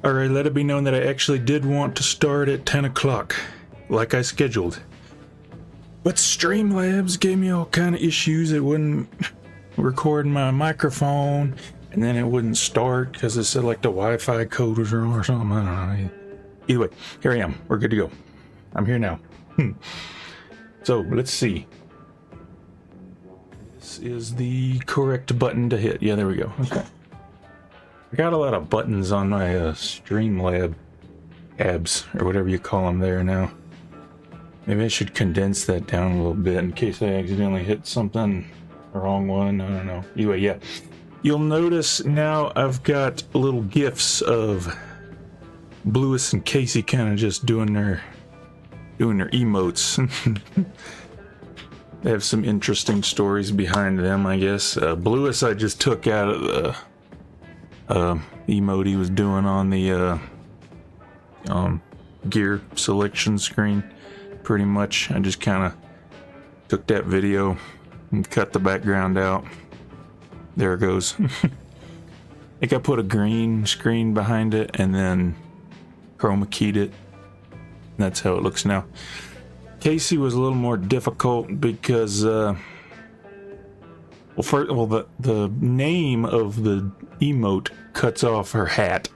Alright, let it be known that I actually did want to start at 10 o'clock, like I scheduled. But Streamlabs gave me all kind of issues. It wouldn't record my microphone, and then it wouldn't start because it said like the Wi-Fi code was wrong or something. I don't know. Either way, here I am. We're good to go. I'm here now. So, let's see. This is the correct button to hit. Yeah, there we go. Okay. I got a lot of buttons on my Streamlab abs, or whatever you call them there now. Maybe I should condense that down a little bit in case I accidentally hit something, the wrong one. I don't know. Anyway, yeah. You'll notice now I've got little gifs of Blewis and Casey kind of just doing their emotes. They have some interesting stories behind them, I guess. Blewis I just took out of the emote he was doing on the gear selection screen. Pretty much, I just kind of took that video and cut the background out. There it goes. I think I put a green screen behind it and then chroma keyed it. That's how it looks now. Casey was a little more difficult because, the name of the emote cuts off her hat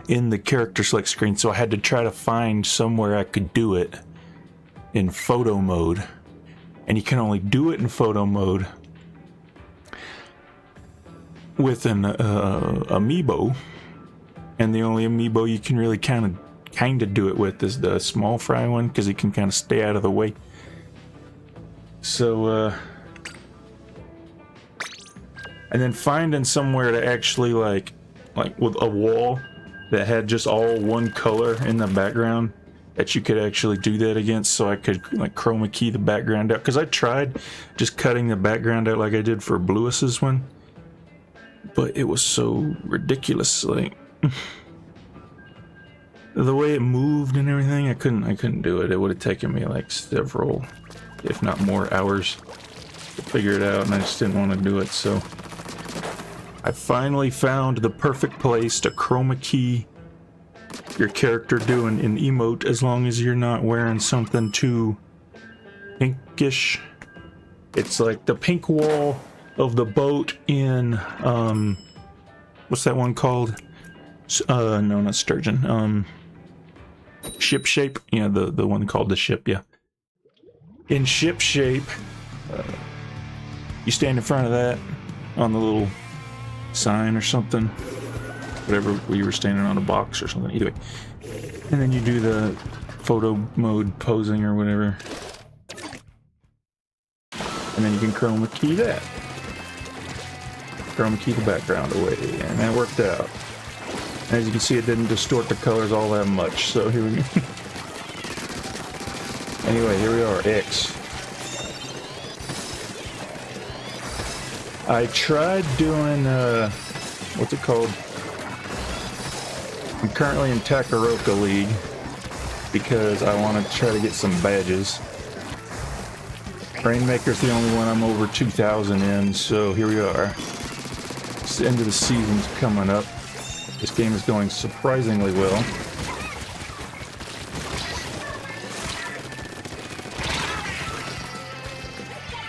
in the character select screen, so I had to try to find somewhere I could do it in photo mode, and you can only do it in photo mode with an amiibo, and the only amiibo you can really kind of do it with is the small fry one, because it can kind of stay out of the way. So and then finding somewhere to actually like with a wall that had just all one color in the background that you could actually do that against, so I could like chroma key the background out, because I tried just cutting the background out like I did for Blewis's one, but it was so ridiculous, like the way it moved and everything. I couldn't do it. It would have taken me like several, if not more, hours to figure it out, and I just didn't want to do it. So I finally found the perfect place to chroma key your character doing an emote, as long as you're not wearing something too pinkish. It's like the pink wall of the boat in what's that one called? No, not Sturgeon. Ship Shape. Yeah, the one called the ship. Yeah. In Ship Shape, you stand in front of that on the little sign or something, whatever, you were standing on a box or something, either way, and then you do the photo mode posing or whatever, and then you can chroma key that, chroma key the background away, and that worked out. As you can see, it didn't distort the colors all that much, so here we go. Anyway, here we are, X. I tried doing, what's it called? I'm currently in Takaroka League because I want to try to get some badges. Rainmaker's the only one I'm over 2,000 in, so here we are. The end of the season's coming up. This game is going surprisingly well.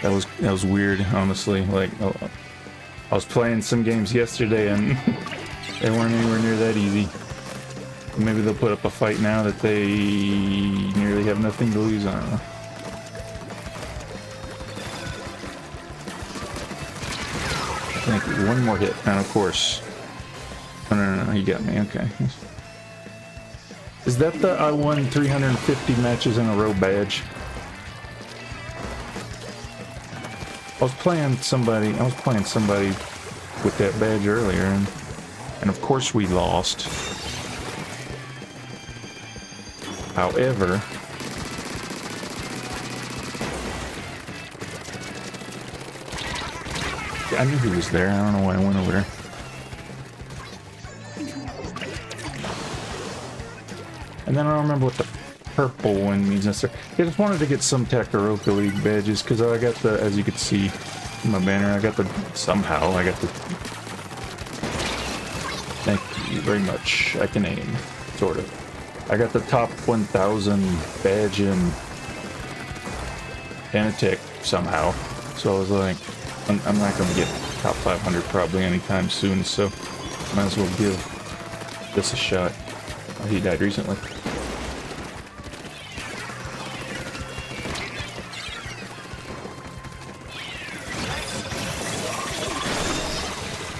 That was weird, honestly. Like, I was playing some games yesterday and they weren't anywhere near that easy. Maybe they'll put up a fight now that they nearly have nothing to lose. I don't know. I think one more hit, and of course. Oh, no, you got me. Okay. Is that the I won 350 matches in a row badge? I was playing somebody with that badge earlier, and of course we lost. However, I knew he was there. I don't know why I went over there. And then I don't remember what the purple one means necessarily. I just wanted to get some Takaroka League badges because I got the, as you can see in my banner, I got the Thank you very much. I can aim, sort of. I got the top 1,000 badge in Anatech somehow, so I was like, I'm not gonna get top 500 probably anytime soon, so might as well give this a shot. Oh, he died recently.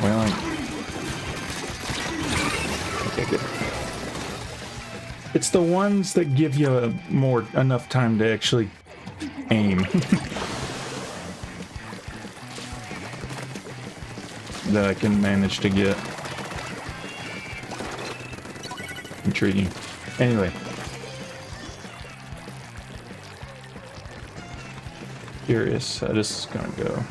Well, okay, good. It's the ones that give you enough time to actually aim that I can manage to get. Intriguing. Anyway. Curious how this is gonna go.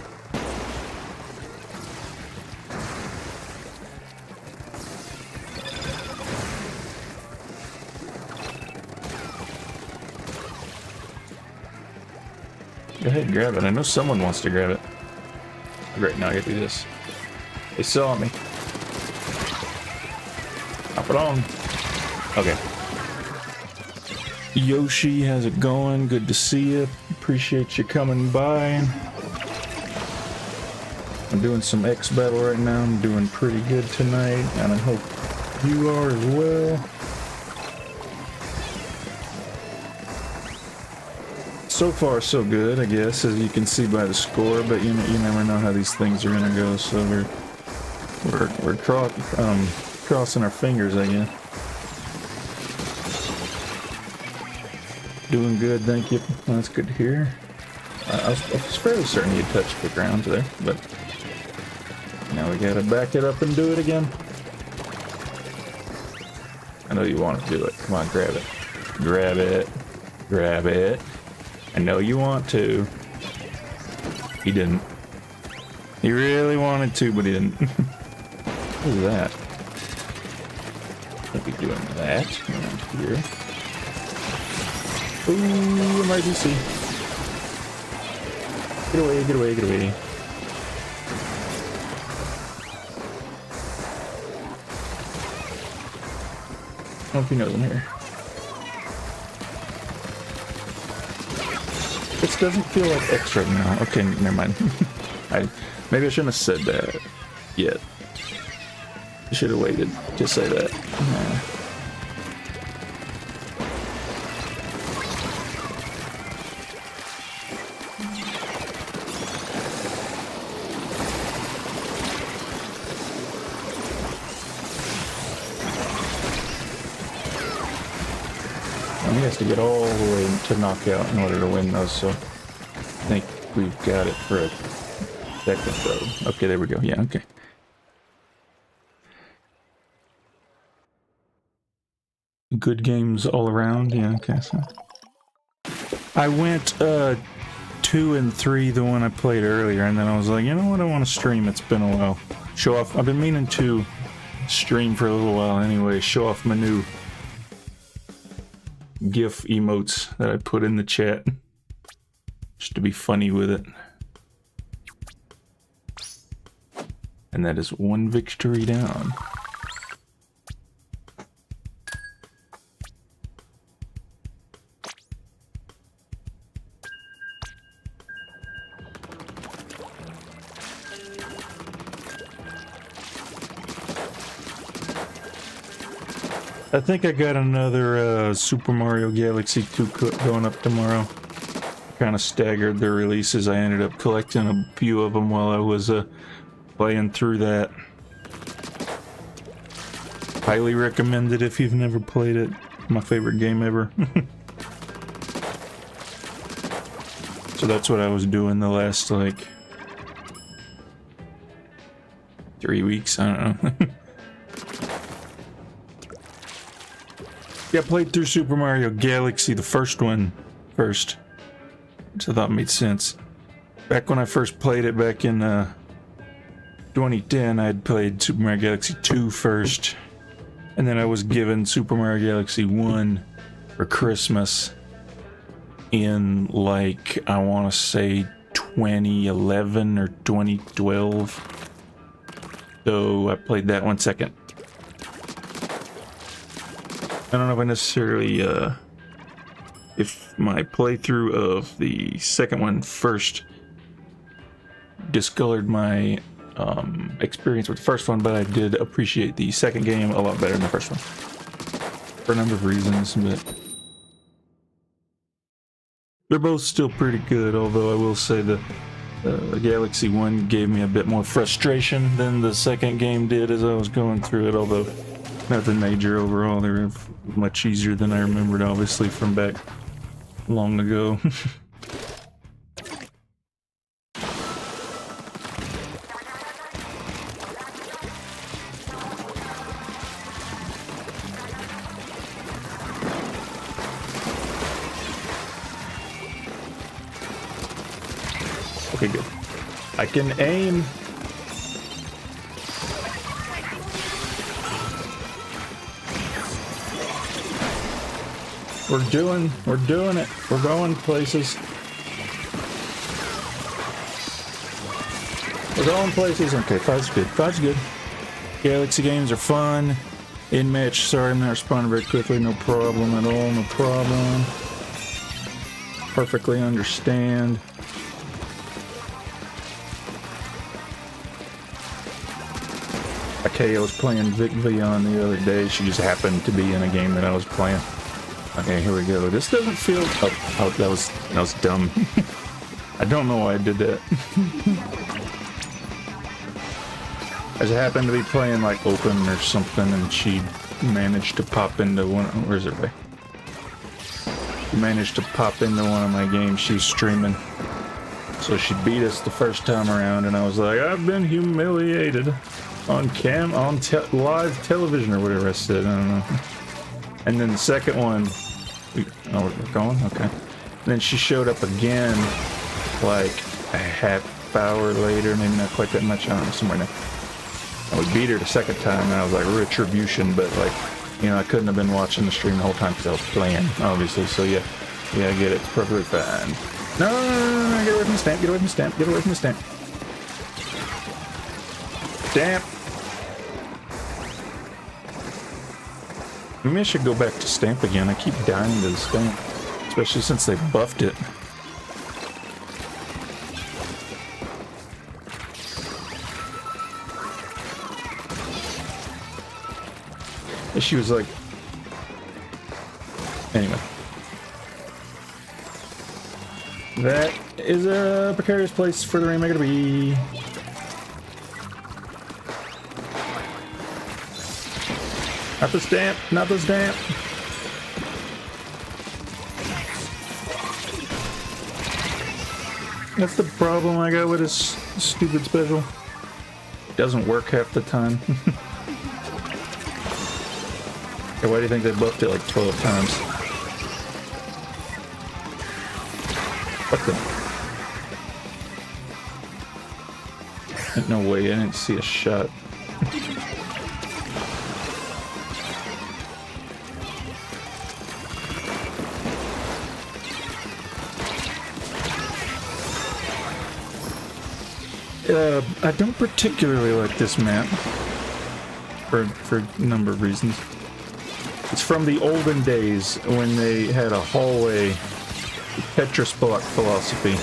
Go ahead and grab it. I know someone wants to grab it. Great, now I gotta do this. They saw me. Pop it on. Okay. Yoshi, how's it going? Good to see you. Appreciate you coming by. I'm doing some X battle right now. I'm doing pretty good tonight, and I hope you are as well. So far, so good, I guess, as you can see by the score. But you never know how these things are gonna go. So we're crossing our fingers, I guess. Doing good, thank you. Well, that's good to hear. I was fairly certain you touched the ground there, but now we gotta back it up and do it again. I know you want to do it. Come on, grab it. Grab it. Grab it. I know you want to. He didn't. He really wanted to, but he didn't. What is that? Can't be doing that around here. Ooh, emergency. Get away, get away, get away. I don't know if you know them here. This doesn't feel like extra now. Okay, never mind. Maybe I shouldn't have said that yet. I should have waited to say that. He has to get all the way to knockout in order to win those, so I think we've got it for a second though. Okay, there we go. Yeah, okay. Good games all around. Yeah, okay. So I went 2 and 3, the one I played earlier, and then I was like, you know what, I want to stream. It's been a while. Show off. I've been meaning to stream for a little while anyway. Show off my new GIF emotes that I put in the chat just to be funny with it. And that is one victory down. I think I got another Super Mario Galaxy 2 going up tomorrow. Kind of staggered the releases. I ended up collecting a few of them while I was playing through that. Highly recommend it if you've never played it. My favorite game ever. So that's what I was doing the last, like, 3 weeks. I don't know. Yeah, I played through Super Mario Galaxy, the first one, first. Which I thought made sense. Back when I first played it, back in 2010, I had played Super Mario Galaxy 2 first. And then I was given Super Mario Galaxy 1 for Christmas in, like, I want to say 2011 or 2012. So I played that one second. I don't know if I necessarily, if my playthrough of the second one first discolored my experience with the first one, but I did appreciate the second game a lot better than the first one for a number of reasons, but they're both still pretty good, although I will say the Galaxy 1 gave me a bit more frustration than the second game did as I was going through it, although nothing major overall. They were much easier than I remembered, obviously, from back long ago. Okay, good. I can aim. We're doing it. We're going places. We're going places. Okay, five's good. Five's good. Galaxy games are fun. In match, sorry, I'm not responding very quickly. No problem at all. No problem. Perfectly understand. Okay, I was playing Vic Vion the other day. She just happened to be in a game that I was playing. Okay, here we go. This doesn't feel... Oh, that was dumb. I don't know why I did that. I just happened to be playing like open or something, and she managed to pop into one... Where's it, Ray? She managed to pop into one of my games. She's streaming. So she beat us the first time around, and I was like, I've been humiliated on live television or whatever I said. I don't know. And then the second one... Oh, we're going? Okay. And then she showed up again, like a half hour later, maybe not quite that much, I don't know, somewhere now. And we beat her the second time, and I was like, retribution, but like, you know, I couldn't have been watching the stream the whole time because I was playing, obviously, so yeah, I get it, it's perfectly fine. No, get away from the stamp, get away from the stamp, get away from the stamp. Stamp! Maybe I should go back to stamp again. I keep dying to the stamp, especially since they buffed it. And she was like... Anyway. That is a precarious place for the Rainmaker to be. Not the stamp, not the stamp. That's the problem I got with this stupid special. It doesn't work half the time. Okay, why do you think they buffed it like 12 times? What the? Ain't no way, I didn't see a shot. I don't particularly like this map for a number of reasons. It's from the olden days when they had a hallway Tetris block philosophy.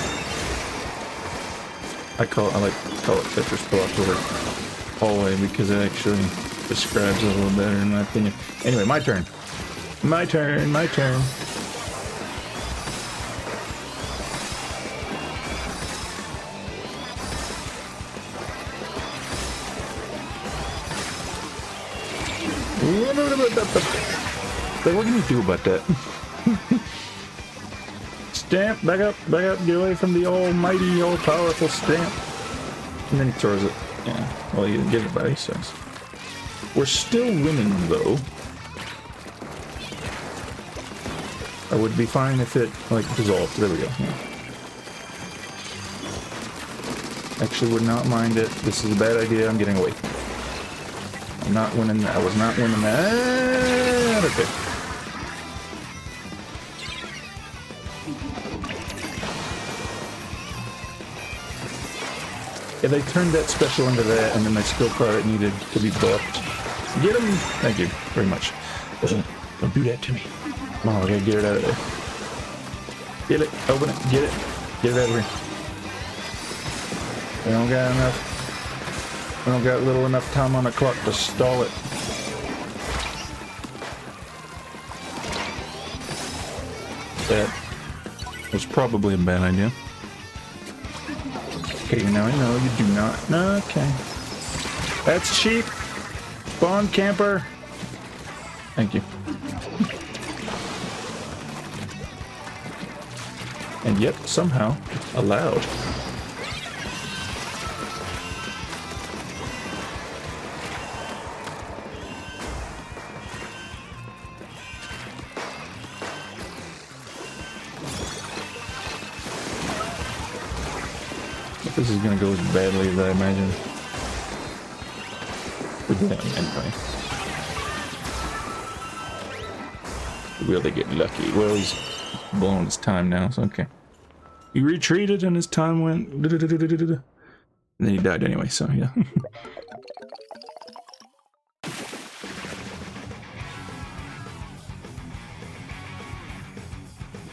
I like to call it Tetris block over hallway because it actually describes it a little better in my opinion. Anyway, my turn. My turn. My turn. What can you do about that? Stamp, back up, get away from the almighty, all-powerful stamp. And then he throws it. Yeah, well, he didn't get it by he says. We're still winning, though. I would be fine if it, like, dissolved. There we go. Yeah. Actually would not mind it. This is a bad idea. I'm getting away. I'm not winning that. I was not winning that. Okay. Yeah, they turned that special into that, and then my skill card needed to be buffed. Get him! Thank you very much. Don't do that to me. Come on, we gotta get it out of there. Get it, open it, get it out of here. We don't got enough. We don't got little enough time on the clock to stall it. That was probably a bad idea. Okay, now I know you do not. Okay. That's cheap. Spawn camper. Thank you. And yet, somehow, allowed. This is gonna go as badly as I imagine. For them, anyway. Will they get lucky? Well, he's blowing his time now, so okay. He retreated and his time went. And then he died anyway, so yeah.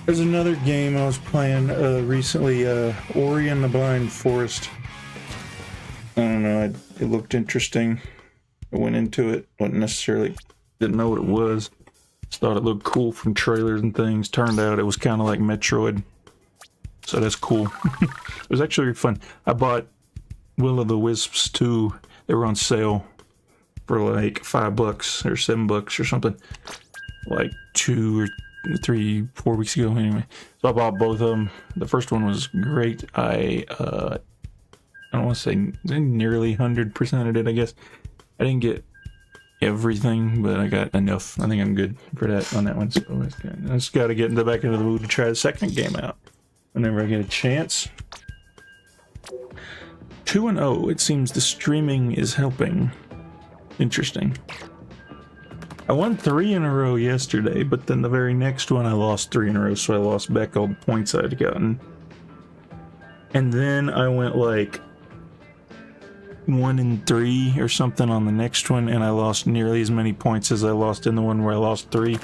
There's another game I was playing recently, Ori and the Blind Forest. I don't know, it looked interesting. I went into it, didn't know what it was. Just thought it looked cool from trailers and things. Turned out it was kind of like Metroid. So that's cool. It was actually fun. I bought Will-o'-the-Wisps 2. They were on sale for like $5 or $7 or something. Like 2 or 3, 4 weeks ago anyway. So I bought both of them. The first one was great. I don't want to say nearly 100%ed it, I guess. I didn't get everything, but I got enough. I think I'm good for that on that one. So I just got to get back into the mood to try the second game out whenever I get a chance. 2-0. It seems the streaming is helping. Interesting. I won 3 in a row yesterday, but then the very next one I lost 3 in a row, so I lost back all the points I'd gotten. And then I went like 1-3 or something on the next one, and I lost nearly as many points as I lost in the one where I lost 3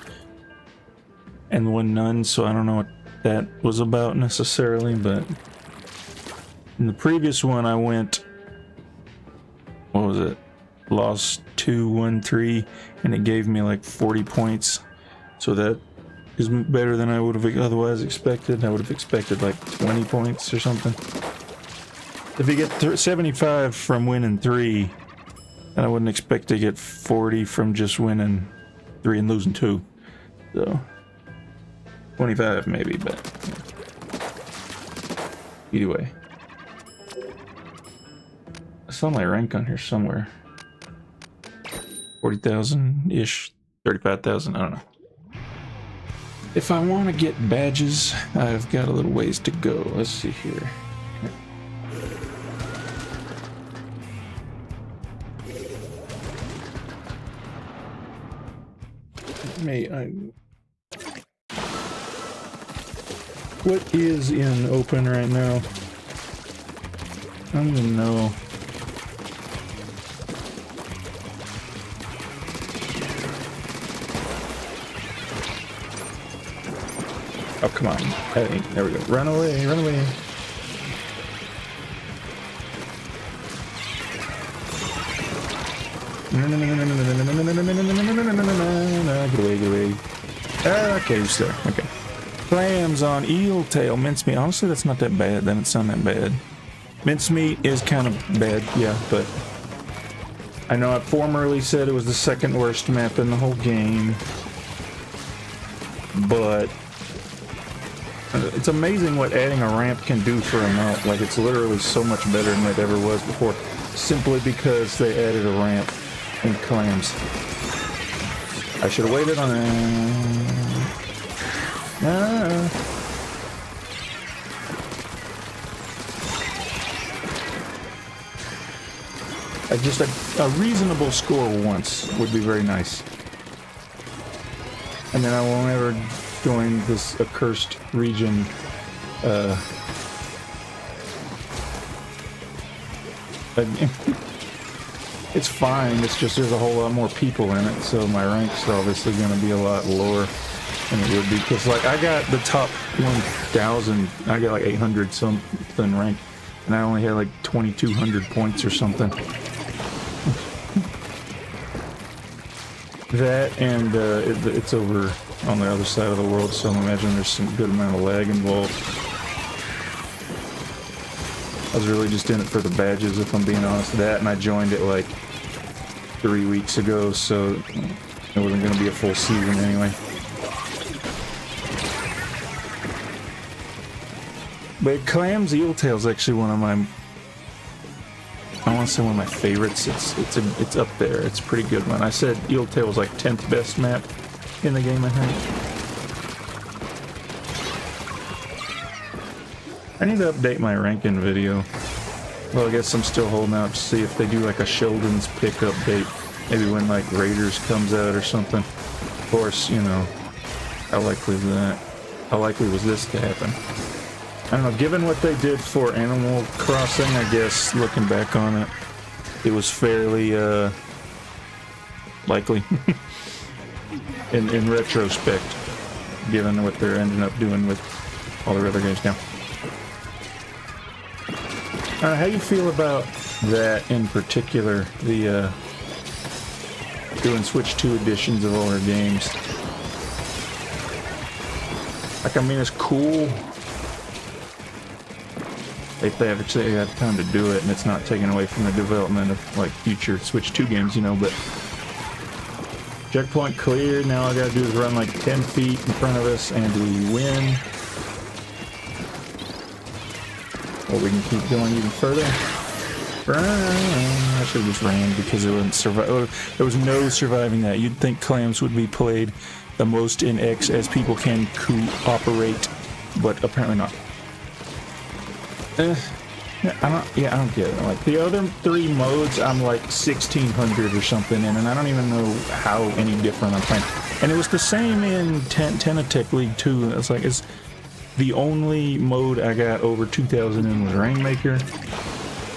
and won none, so I don't know what that was about necessarily, but in the previous one I went, what was it? Lost 2, won 3, and it gave me like 40 points. So that is better than I would have otherwise expected. I would have expected like 20 points or something. If you get 75 from winning 3, then I wouldn't expect to get 40 from just winning 3 and losing 2. So 25 maybe, but either way. I saw my rank on here somewhere. 40,000-ish, 35,000, I don't know. If I want to get badges, I've got a little ways to go. Let's see here. What is in open right now? I don't even know. Oh, come on. Hey, there we go. Run away, run away. Get away, get away. Okay, he's there. Okay. Clams on eel tail, mincemeat. Honestly, that's not that bad. That doesn't sound that bad. Mincemeat is kind of bad, yeah, but I know I formerly said it was the second worst map in the whole game. But it's amazing what adding a ramp can do for a map. Like, it's literally so much better than it ever was before, simply because they added a ramp in clams. I should have waited on that. Just a reasonable score once would be very nice. And then I won't ever join this accursed region. It's fine, it's just there's a whole lot more people in it, so my rank's obviously going to be a lot lower than it would be, because like I got the top 1,000, I got like 800 something rank, and I only had like 2,200 points or something. That, and it's over on the other side of the world, so I imagine there's some good amount of lag involved. I was really just in it for the badges, if I'm being honest. That, and I joined it like 3 weeks ago, so it wasn't going to be a full season anyway. But Clam's Eeltail's actually one of my, I want to say one of my favorites. It's up there. It's a pretty good one. I said Eeltail was like 10th best map in the game, I think. I need to update my ranking video. Well, I guess I'm still holding out to see if they do like a Sheldon's pick update. Maybe when like Raiders comes out or something. Of course, you know, how likely is that? How likely was this to happen? I don't know, given what they did for Animal Crossing, I guess, looking back on it, it was fairly, likely. in retrospect, given what they're ending up doing with all their other games now. How you feel about that in particular, the, doing Switch 2 editions of all their games? Like, I mean, it's cool if they actually have time to do it, and it's not taken away from the development of, like, future Switch 2 games, you know, but checkpoint cleared, now all I gotta do is run like 10 feet in front of us, and we win. Or we can keep going even further. I should have just ran because it wouldn't survive. There was no surviving that. You'd think Clams would be played the most in X as people can cooperate, but apparently not. I don't get it. Like the other 3 modes, I'm like 1,600 or something in, and I don't even know how any different I'm playing. And it was the same in Tenatech League 2. It's like it's the only mode I got over 2,000 in was Rainmaker,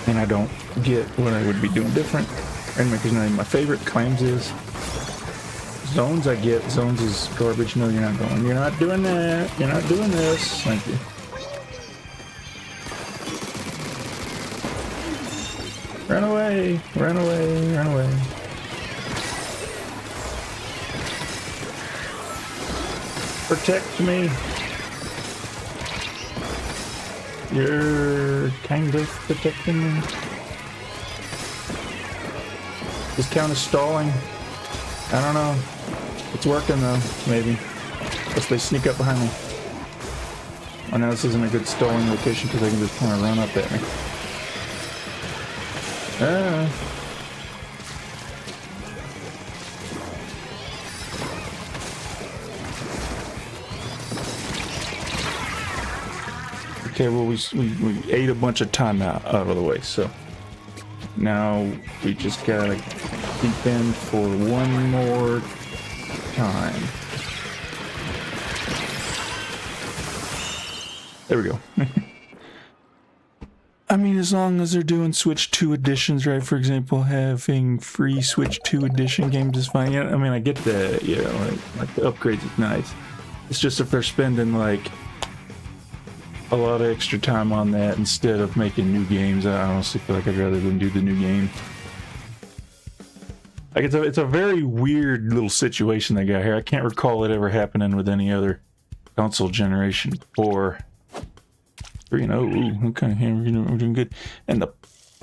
and I don't get what I would be doing different. Rainmaker's not even my favorite. Clams is. Zones I get. Zones is garbage. No, you're not going. You're not doing that. You're not doing this. Thank you. Run away. Run away. Run away. Protect me. You're kind of protecting me. This count is stalling. I don't know. It's working though, maybe. Unless they sneak up behind me. Oh, now this isn't a good stalling location because they can just kind of run up at me. Okay, well, we ate a bunch of time out of the way, so now we just gotta keep in for one more time. There we go. I mean, as long as they're doing Switch 2 editions, right? For example, having free Switch 2 edition games is fine. Yeah, I mean, I get that, you know, like the upgrades is nice. It's just if they're spending like a lot of extra time on that instead of making new games, I honestly feel like I'd rather than do the new game. Like it's a very weird little situation they got here. I can't recall it ever happening with any other console generation before. You know, ooh, okay, we're doing good. And the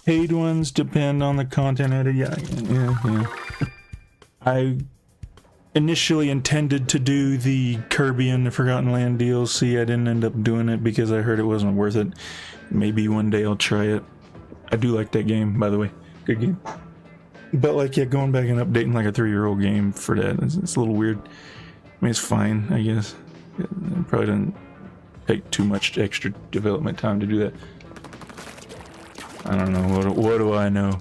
paid ones depend on the content added. Yeah. I initially intended to do the Kirby and the Forgotten Land DLC. I didn't end up doing it because I heard it wasn't worth it. Maybe one day I'll try it. I do like that game, by the way. Good game. But like, yeah, going back and updating like a 3-year-old game for that, it's a little weird. I mean, it's fine, I guess. It probably doesn't take too much extra development time to do that. I don't know. What do I know?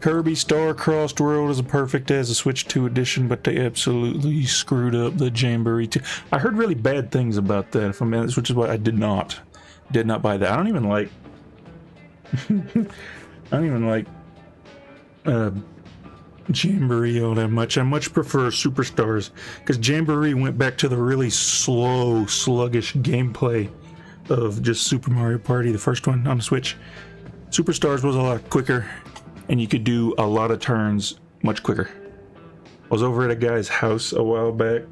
Kirby Star-Crossed World is perfect as a Switch 2 edition, but they absolutely screwed up the Jamboree 2. I heard really bad things about that, if I'm honest, which is why I did not buy that. I don't even like I don't even like Jamboree all that much. I much prefer Superstars, because Jamboree went back to the really slow, sluggish gameplay of just Super Mario Party, the first one on the Switch. Superstars was a lot quicker, and you could do a lot of turns much quicker. I was over at a guy's house a while back,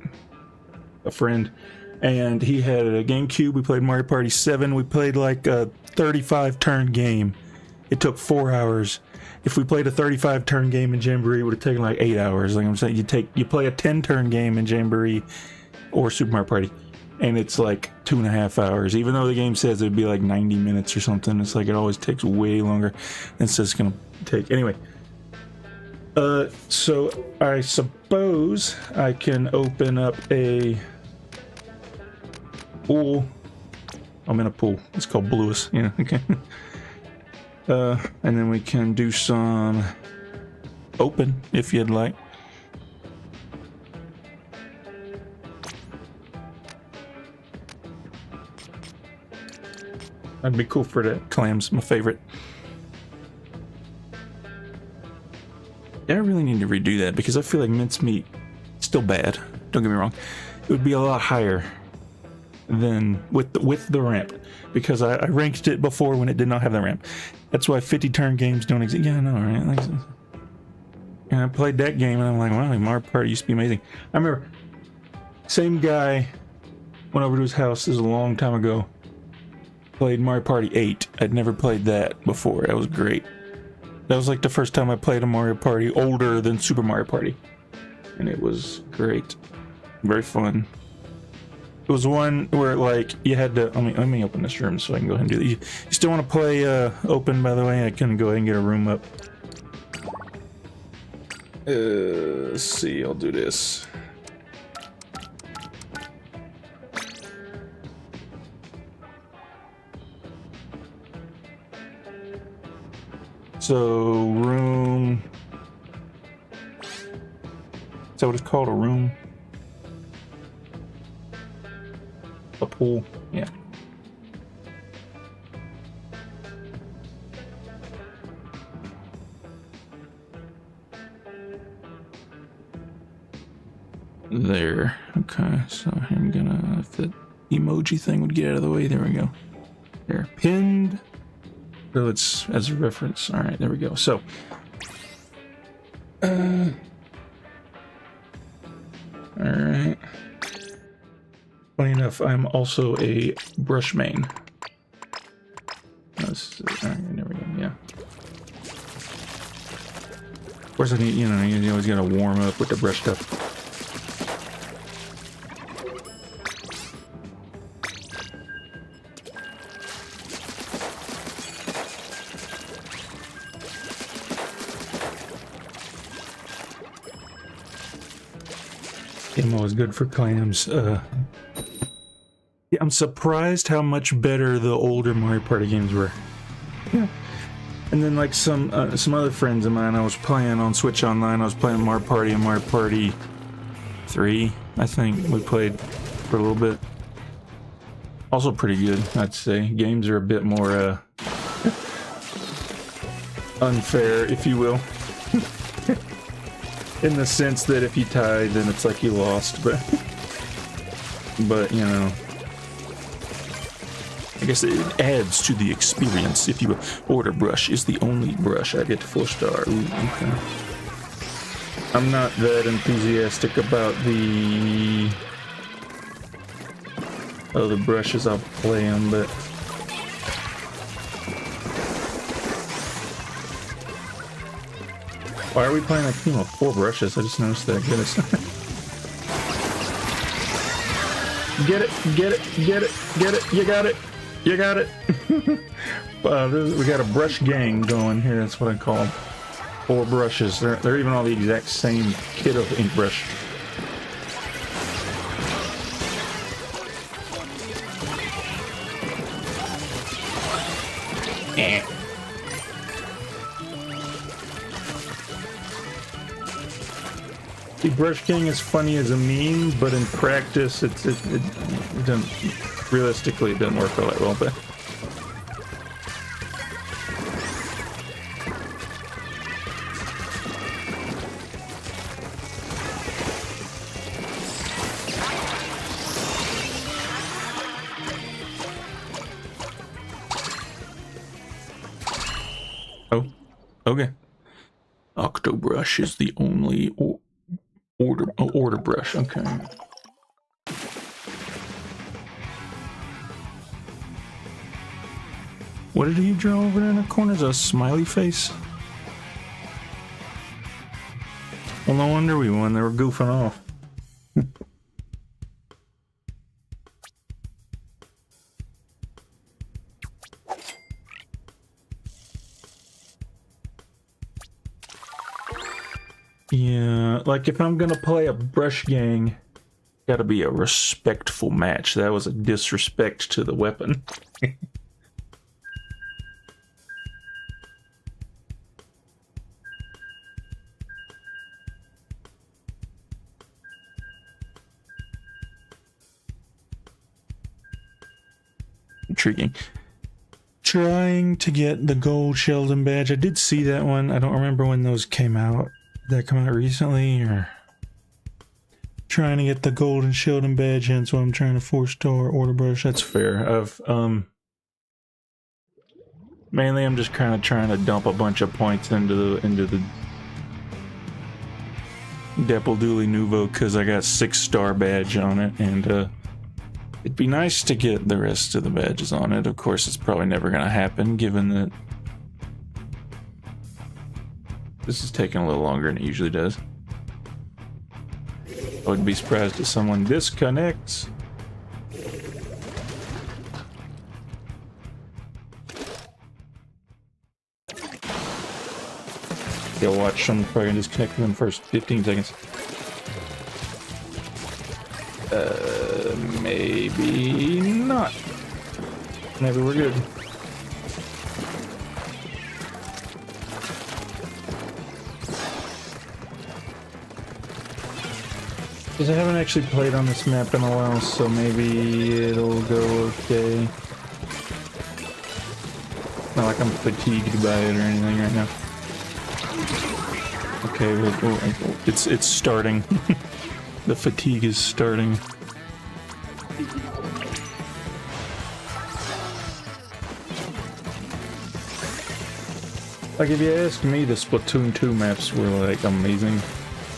a friend, and he had a GameCube. We played Mario Party 7. We played like a 35 turn game. It took 4 hours. If we played a 35 turn game in Jamboree, it would have taken like 8 hours. Like I'm saying, you play a 10 turn game in Jamboree or Super Mario Party, and it's like 2.5 hours. Even though the game says it'd be like 90 minutes or something, it's like it always takes way longer than it says it's gonna take. Anyway, so I suppose I can open up a pool. I'm in a pool. It's called Blewis. Yeah, okay. And then we can do some open if you'd like. That'd be cool for the clams, my favorite. Yeah, I really need to redo that because I feel like mincemeat still bad. Don't get me wrong. It would be a lot higher than with the ramp, because I ranked it before when it did not have the ramp. That's why 50 turn games don't exist. Yeah, I know, right? Like, and I played that game and I'm like, wow, Mario Party used to be amazing. I remember same guy went over to his house, this is a long time ago, played Mario Party 8. I'd never played that before. That was great. That was like the first time I played a Mario Party older than Super Mario Party, and it was great, very fun. It was one where like you had to. Let me open this room so I can go ahead and do that. You still want to play open? By the way, I can go ahead and get a room up. Let's see. I'll do this. So room. Is that what it's called? A room? A pool, yeah. There. Okay, so I'm gonna, if the emoji thing would get out of the way, there we go. There, pinned. So it's as a reference. All right, there we go. So, all right. Funny enough, I'm also a brush main. All right, there we go. Yeah. Of course, I need, you always gotta warm up with the brush stuff. Ammo is good for clams. Yeah, I'm surprised how much better the older Mario Party games were. Yeah. And then like some other friends of mine, I was playing on Switch Online. I was playing Mario Party and Mario Party 3, I think we played for a little bit. Also pretty good, I'd say. Games are a bit more unfair, if you will. In the sense that if you tied, then it's like you lost, but you know, I guess it adds to the experience, if you will. Order brush is the only brush I get to 4-star. Ooh, okay. I'm not that enthusiastic about the other brushes. I'll play them, but why are we playing like 4 brushes? I just noticed that. Goodness. Get it, get it, get it, get it. You got it. You got it. We got a brush gang going here. That's what I call them. 4 brushes. They're even all the exact same kit of ink brush. The Brush King is funny as a meme, but in practice, it doesn't. Realistically, it doesn't work all that well. But Okay. Octobrush is the only order brush. Okay. What did he draw over there in the corners? A smiley face? Well, no wonder we won. They were goofing off. Yeah, like if I'm gonna play a brush gang, gotta be a respectful match. That was a disrespect to the weapon. Intriguing. Trying to get the gold Sheldon badge. I did see that one. I don't remember when those came out. Did that come out recently, or trying to get the golden Sheldon badge, and so I'm trying to 4-star order brush. That's fair. I've mainly I'm just kind of trying to dump a bunch of points into the Dapple Dooley Nouveau because I got 6-star badge on it, and it'd be nice to get the rest of the badges on it. Of course, it's probably never gonna happen, given that this is taking a little longer than it usually does. I wouldn't be surprised if someone disconnects. You'll watch someone probably disconnect in the first 15 seconds. Maybe not. Maybe we're good. Because I haven't actually played on this map in a while, so maybe it'll go okay. Not like I'm fatigued by it or anything right now. Okay, it's starting. The fatigue is starting. Like, if you ask me, the Splatoon 2 maps were like amazing.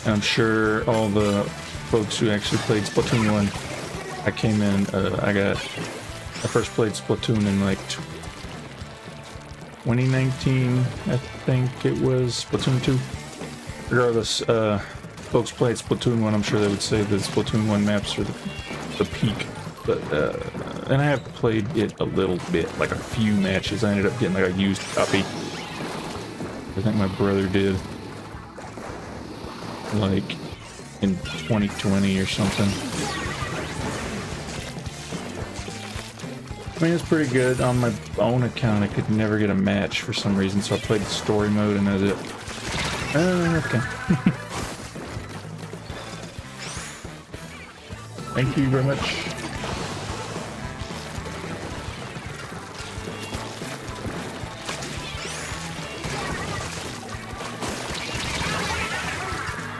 And I'm sure all the folks who actually played Splatoon 1, I first played Splatoon in like 2019, I think it was, Splatoon 2. Regardless, folks played Splatoon 1, I'm sure they would say that Splatoon 1 maps are the peak. But, and I have played it a little bit, like a few matches. I ended up getting like a used copy. I think my brother did, like, in 2020 or something. I mean, it's pretty good. On my own account, I could never get a match for some reason, so I played the story mode and that's it. Okay. Thank you very much.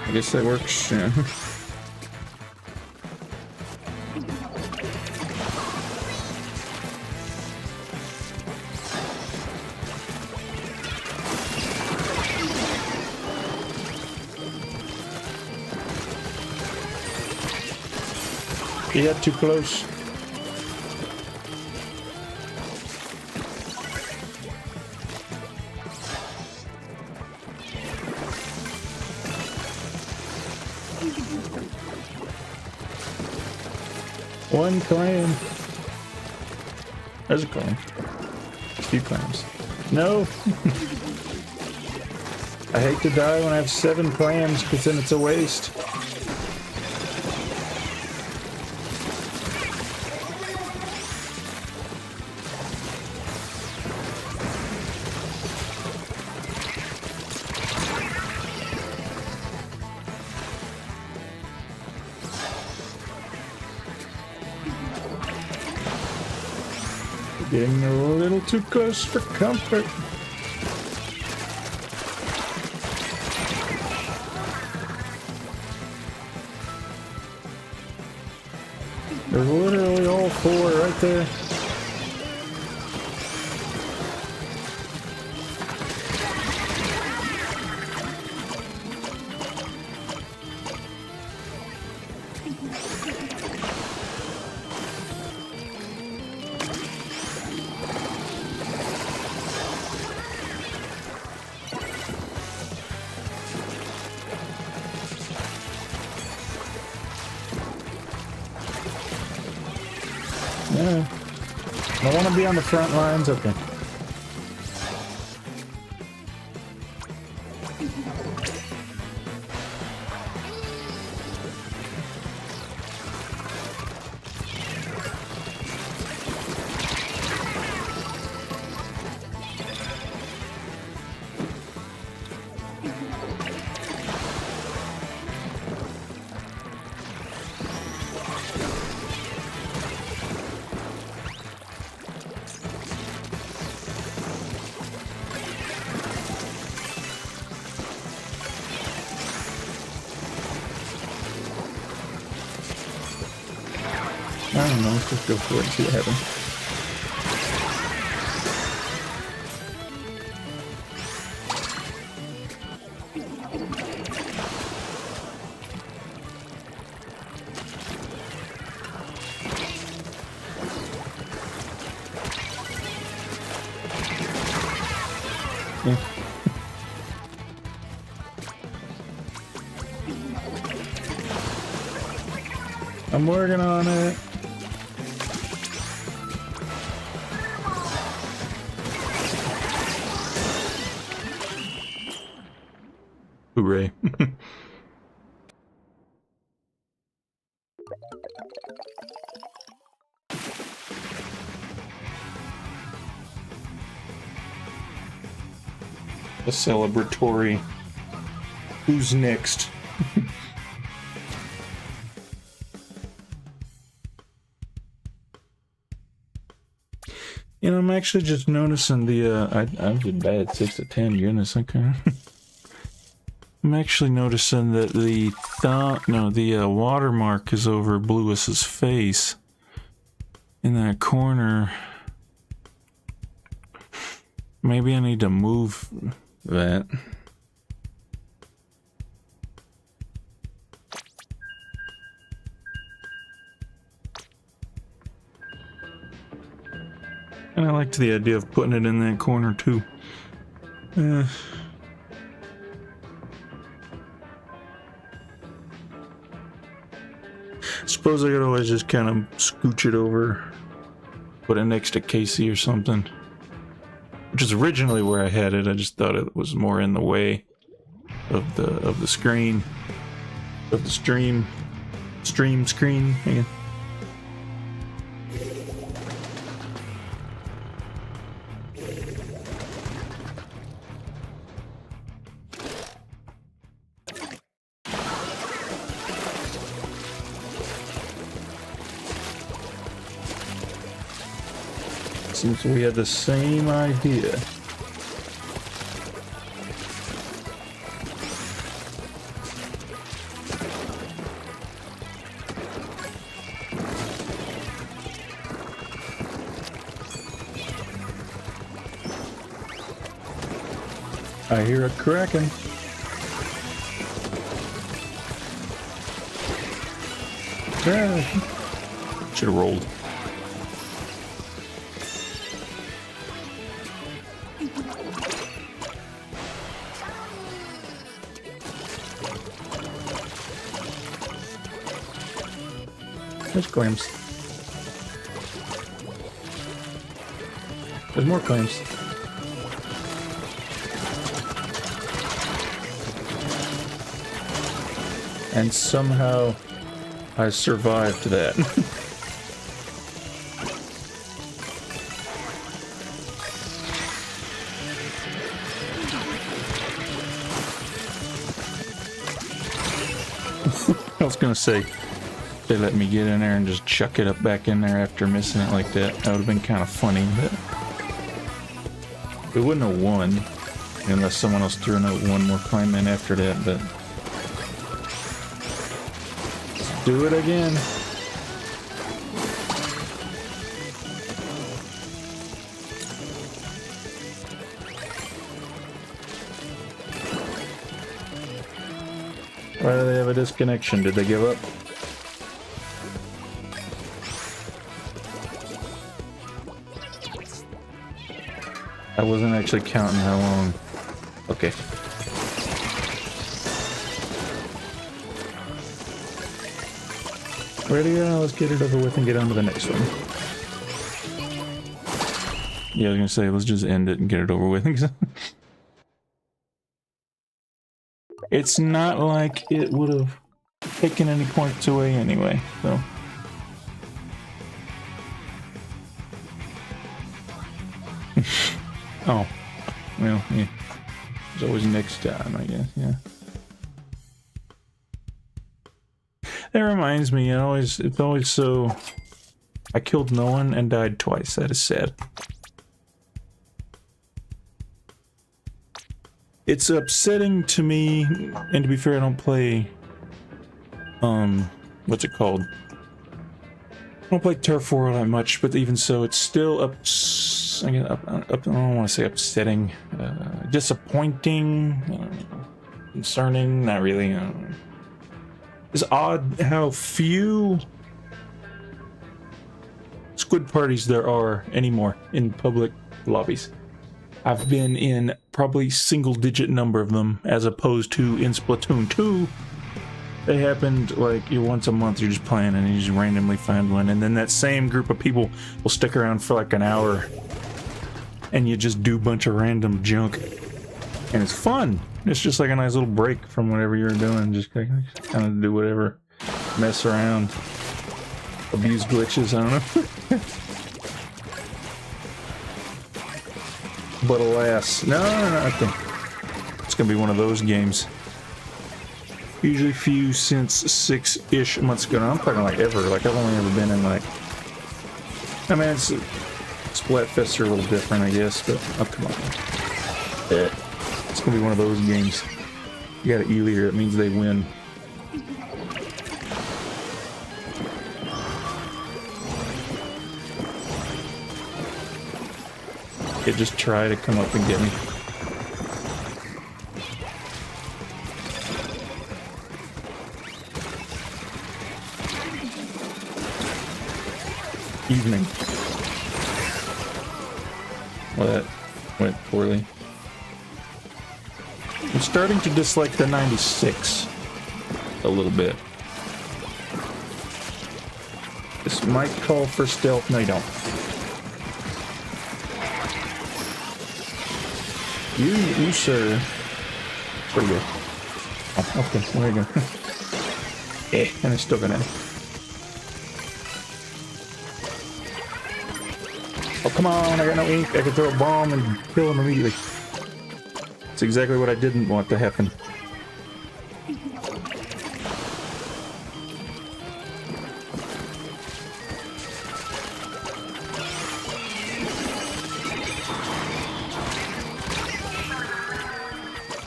I guess that works, yeah. You got too close. One clan. There's a clan. A few clans. No. I hate to die when I have 7 clans, because then it's a waste. Getting a little too close for comfort. There's literally all 4 right there. Yeah. I want to be on the front lines. Okay. I don't know, let's just go for it and see what happens. Yeah. I'm working on it. Hooray. A celebratory. Who's next? You know, I'm actually just noticing the, I did bad, 6 to 10, goodness, okay. I'm actually noticing that the watermark is over Blewis's face in that corner. Maybe I need to move that. And I liked the idea of putting it in that corner too. Suppose I could always just kind of scooch it over, put it next to Casey or something. Which is originally where I had it. I just thought it was more in the way of the screen, of the stream screen. Yeah. Seems we had the same idea. I hear it cracking. Should have rolled. There's clams. There's more clams. And somehow I survived that. I was gonna say, they let me get in there and just chuck it up back in there after missing it like that. That would have been kind of funny, but we wouldn't have won unless someone else threw out one more climb in after that, but let's do it again. Why do they have a disconnection? Did they give up? I wasn't actually counting how long. Okay. Ready? Let's get it over with and get on to the next one. Yeah, I was gonna say, let's just end it and get it over with. It's not like it would have taken any points away anyway, so. Oh, well, yeah. There's always next time, I guess, yeah. That reminds me, it's always so... I killed no one and died twice. That is sad. It's upsetting to me, and to be fair, I don't play... what's it called? I don't play Turf War that much, but even so, it's still I don't want to say upsetting. Disappointing. Concerning. Not really. It's odd how few squid parties there are anymore in public lobbies. I've been in probably single-digit number of them, as opposed to in Splatoon 2. They happened like once a month. You're just playing and you just randomly find one, and then that same group of people will stick around for like an hour, and you just do a bunch of random junk, and it's fun. It's just like a nice little break from whatever you're doing. Just kind of do whatever, mess around, abuse glitches. I don't know. But alas, no, I think it's gonna be one of those games. Usually few since 6-ish months ago. No, I'm talking like ever. Like I've only ever been in like... I mean, Splatfests are a little different, I guess, but... Oh, come on. It's gonna be one of those games. You got an E leader, it means they win. It just try to come up and get me. Evening. Well, that went poorly. I'm starting to dislike the 96 a little bit. This might call for stealth. No, you don't. You sir. Pretty good. Oh, okay, there you go. And it's still gonna... Oh, come on, I got no ink. I can throw a bomb and kill him immediately. It's exactly what I didn't want to happen.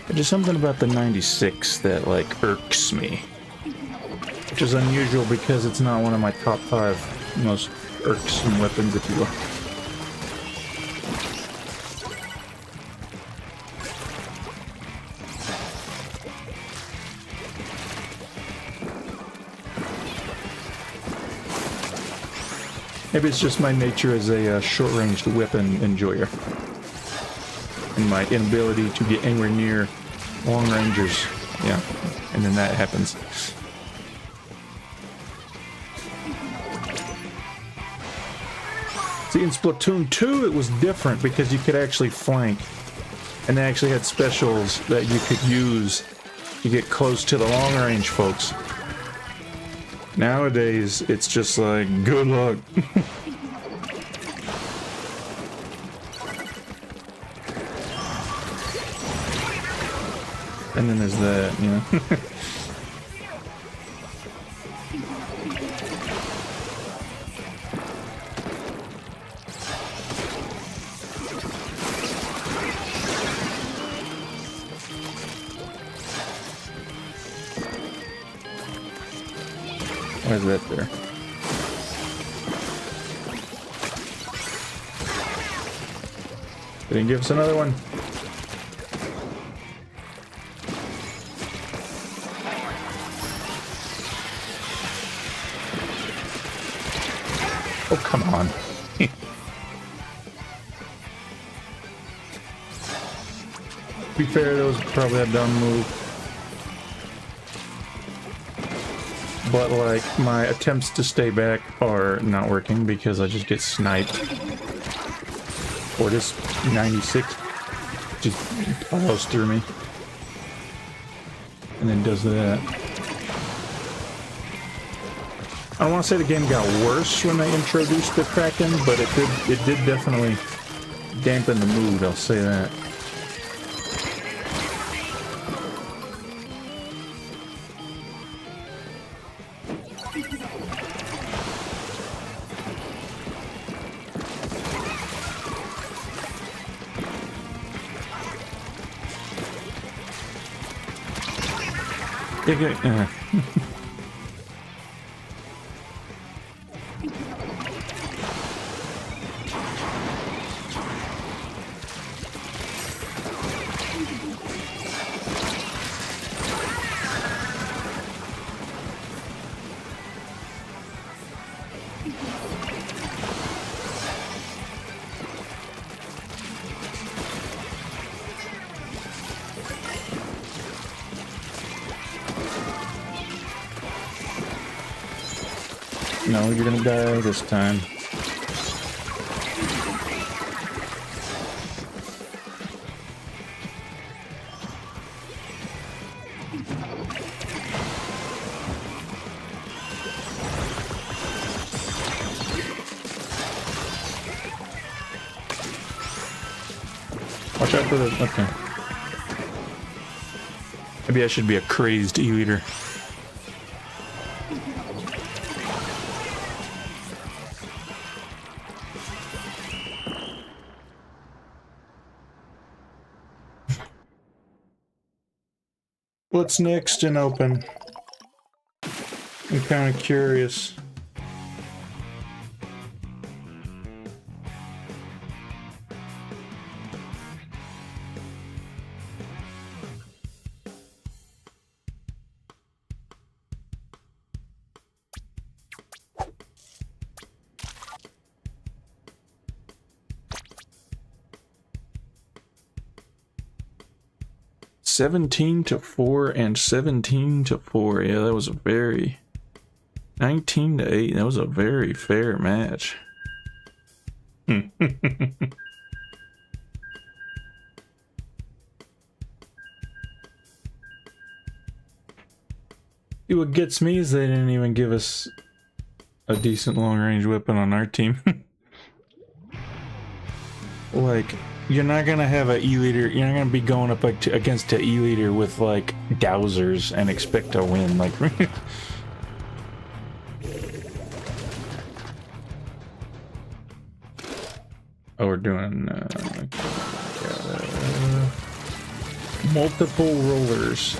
There's something about the 96 that, like, irks me. Which is unusual because it's not one of my top 5 most irksome weapons, if you will. Maybe it's just my nature as a short-ranged weapon enjoyer. And my inability to get anywhere near long rangers. Yeah, and then that happens. See, in Splatoon 2 it was different because you could actually flank. And they actually had specials that you could use to get close to the long range folks. Nowadays, it's just like, good luck. And then there's that, you know. Why is that there? They didn't give us another one. Oh, come on. To be fair, those probably a dumb move. But, like, my attempts to stay back are not working because I just get sniped. Or this 96 just plows through me. And then does that. I don't want to say the game got worse when they introduced the Kraken, but it did definitely dampen the mood, I'll say that. No, you're gonna die this time. Watch out for the... okay. Maybe I should be a crazed e-leader. What's next in open? I'm kind of curious. (17-4) and 17-4. Yeah, that was a very 19-8. That was a very fair match. See, what gets me is they didn't even give us a decent long-range weapon on our team. Like, you're not gonna have an E-leader, you're not gonna be going up against an E-leader with, like, dowsers and expect to win, like... Oh, we're doing, multiple rollers.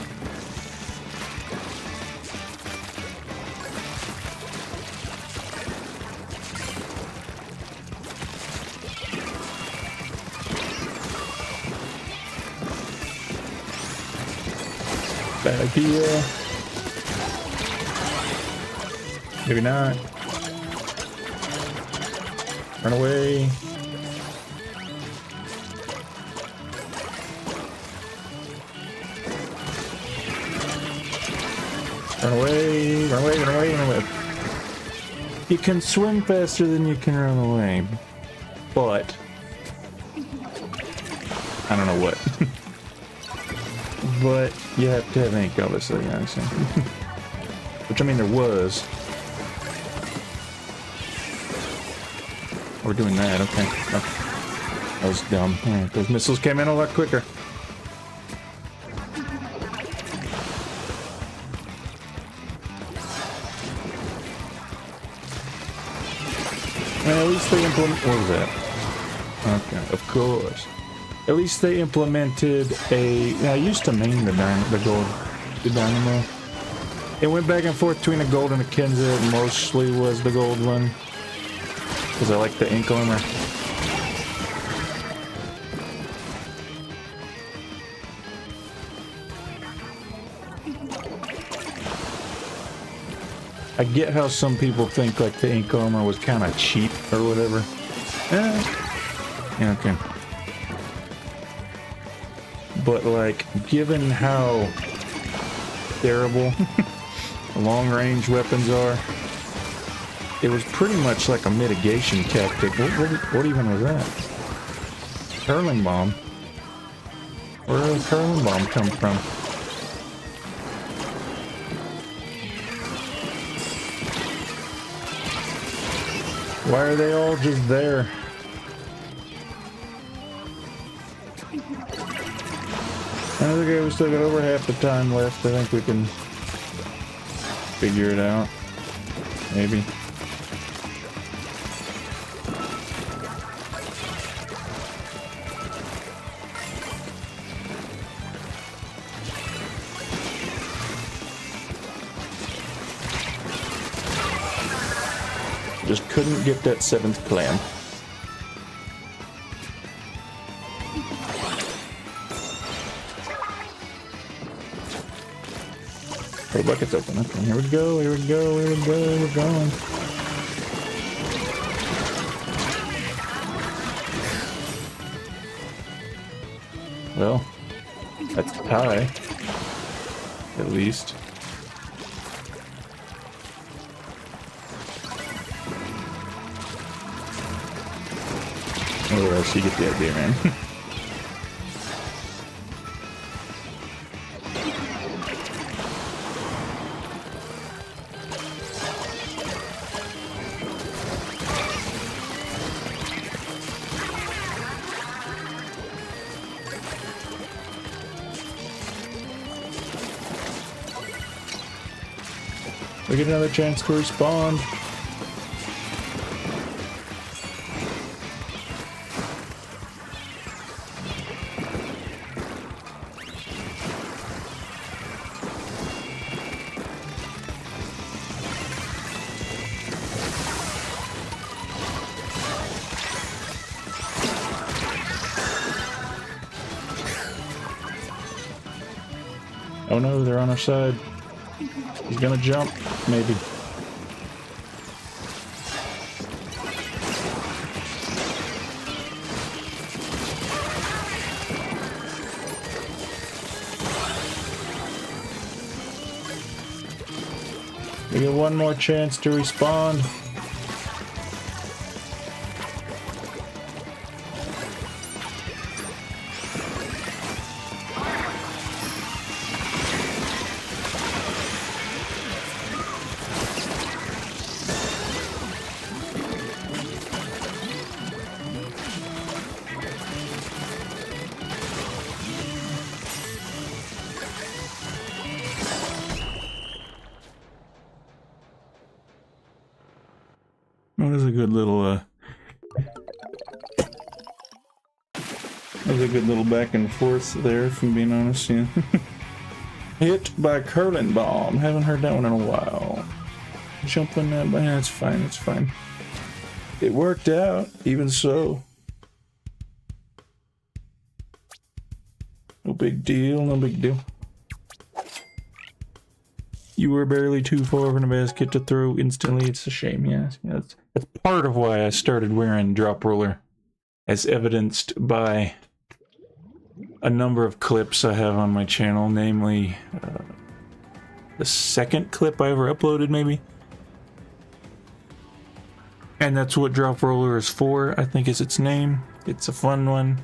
Bad idea. Maybe not. Run away. Run away, run away, run away, run away. You can swim faster than you can run away, but I don't know what. But you have to have ink, obviously, honestly. Which, I mean, there was. We're doing that, okay. Oh, that was dumb. Right, those missiles came in a lot quicker. Well, at least they implement... What was that? Okay, of course. At least they implemented a... I used to main the dynamo. It went back and forth between the gold and the Kenza. It mostly was the gold one. Because I like the ink armor. I get how some people think like the ink armor was kind of cheap or whatever. Yeah, okay. But like, given how terrible long-range weapons are, it was pretty much like a mitigation tactic. What even was that? Curling bomb? Where did the curling bomb come from? Why are they all just there? Okay, we still got over half the time left. I think we can figure it out. Maybe. Just couldn't get that 7th clam. Oh, bucket's open. Okay, here we go, here we go, here we go, we're going. Well, that's a tie. At least. Or else you get the idea, man. We get another chance to respond. Oh no, they're on our side. He's gonna jump, maybe. We get one more chance to respawn. That was a good little, that was a good little back and forth there, if I'm being honest, yeah. Hit by curling bomb. Haven't heard that one in a while. Jumping that, but yeah, it's fine, it's fine. It worked out, even so. No big deal, no big deal. You were barely too far from the basket to throw instantly. It's a shame, yes. Yeah, that's part of why I started wearing drop roller, as evidenced by a number of clips I have on my channel, namely the second clip I ever uploaded, maybe. And that's what drop roller is for, I think is its name. It's a fun one.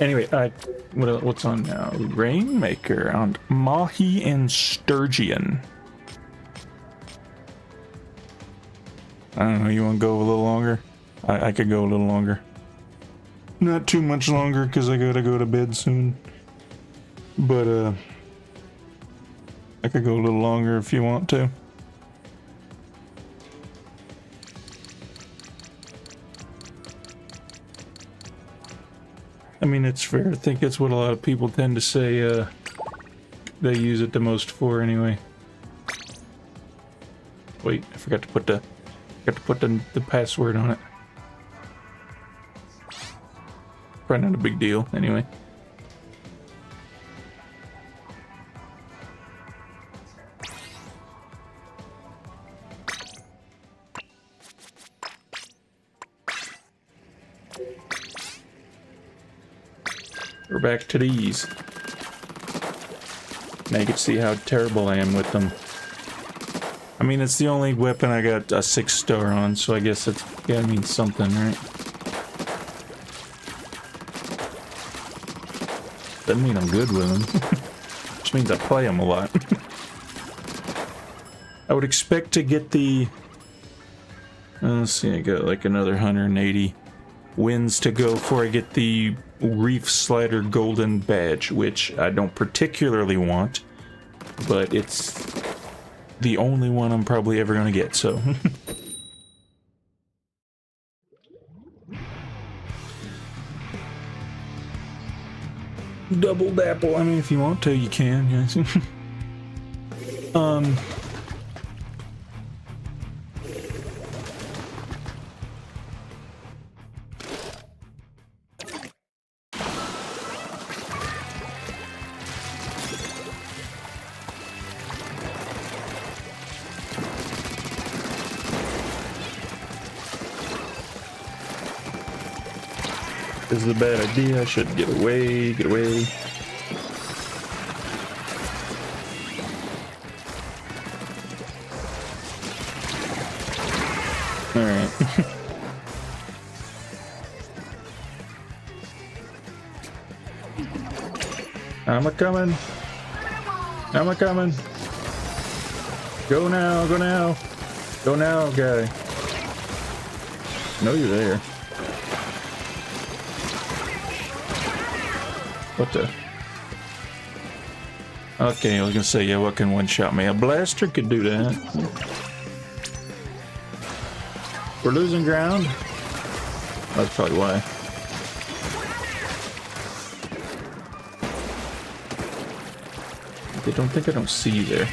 Anyway, what's on now? Rainmaker on Mahi and Sturgeon. I don't know, you want to go a little longer? I could go a little longer. Not too much longer, because I gotta go to bed soon. But, I could go a little longer if you want to. I mean, it's fair. I think it's what a lot of people tend to say, they use it the most for anyway. Wait, I forgot to put the password on it. Probably not a big deal, anyway. We're back to these. Now you can see how terrible I am with them. I mean, it's the only weapon I got a 6-star on, so I guess it's gotta mean something, right? Doesn't mean I'm good with them. Which means I play them a lot. I would expect to get the... let's see, I got like another 180 wins to go before I get the Reef Slider Golden Badge, which I don't particularly want, but it's the only one I'm probably ever going to get, so... Double dapple. I mean, if you want to, you can. Yes. This is a bad idea. I should get away. Get away. Alright. I'm a-coming. I'm a-coming. Go now, go now. Go now, guy. No, you're there. What the? Okay, I was gonna say, yeah, what can one-shot me? A blaster could do that. We're losing ground. That's probably why. I don't think I don't see you there.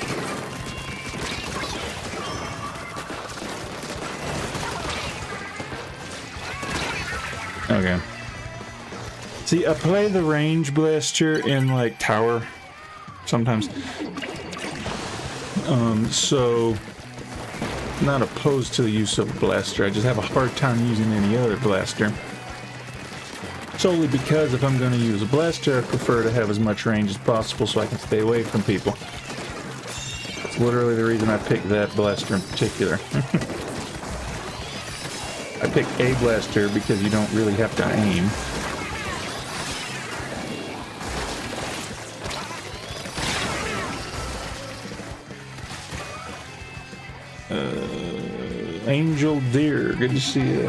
Okay. See, I play the range blaster in like tower sometimes. So not opposed to the use of a blaster. I just have a hard time using any other blaster. Solely because if I'm going to use a blaster, I prefer to have as much range as possible so I can stay away from people. It's literally the reason I picked that blaster in particular. I picked a blaster because you don't really have to aim. Angel Deer, good to see you.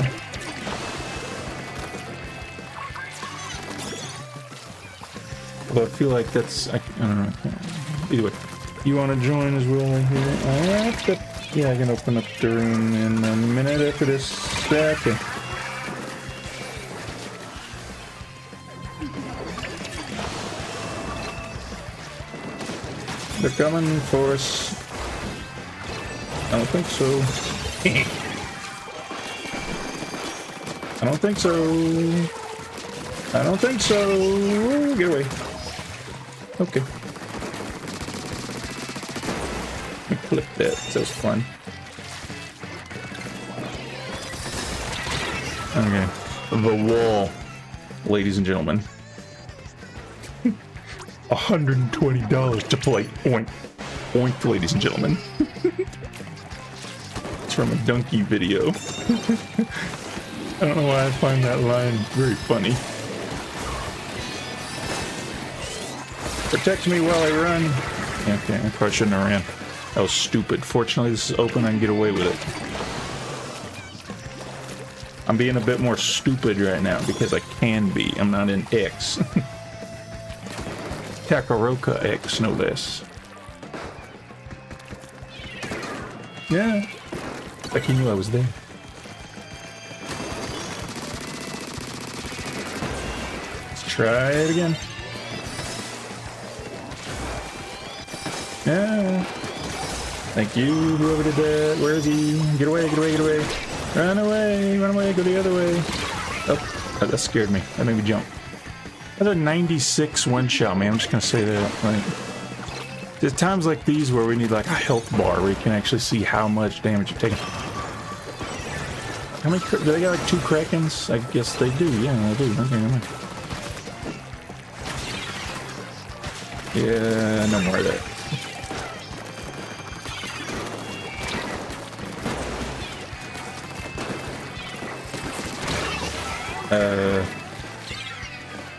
But I feel like that's, I don't know. Either way, you want to join as well right here? Yeah, I can open up the room in a minute after this. Okay. They're coming for us. I don't think so. I don't think so. I don't think so. Get away. Okay. Flip that. That was fun. Okay. The wall, ladies and gentlemen. $120 to play Oink. Oink, ladies and gentlemen. It's from a donkey video. I don't know why I find that line very funny. Protect me while I run. Okay, I probably shouldn't have ran. That was stupid. Fortunately, this is open. I can get away with it. I'm being a bit more stupid right now because I can be. I'm not in X. Kakaroka X, no less. Yeah. Like he knew I was there. Let's try it again. Yeah. Thank you, whoever did that. Where is he? Get away, get away, get away. Run away, go the other way. Oh, that scared me. That made me jump. Another 96 one-shot, man. I'm just gonna say that. Like, there's times like these where we need like a health bar where you can actually see how much damage you're taking. How many? Do they got like 2 Krakens? I guess they do. Yeah, they do. Okay, never mind. Yeah, no more of that.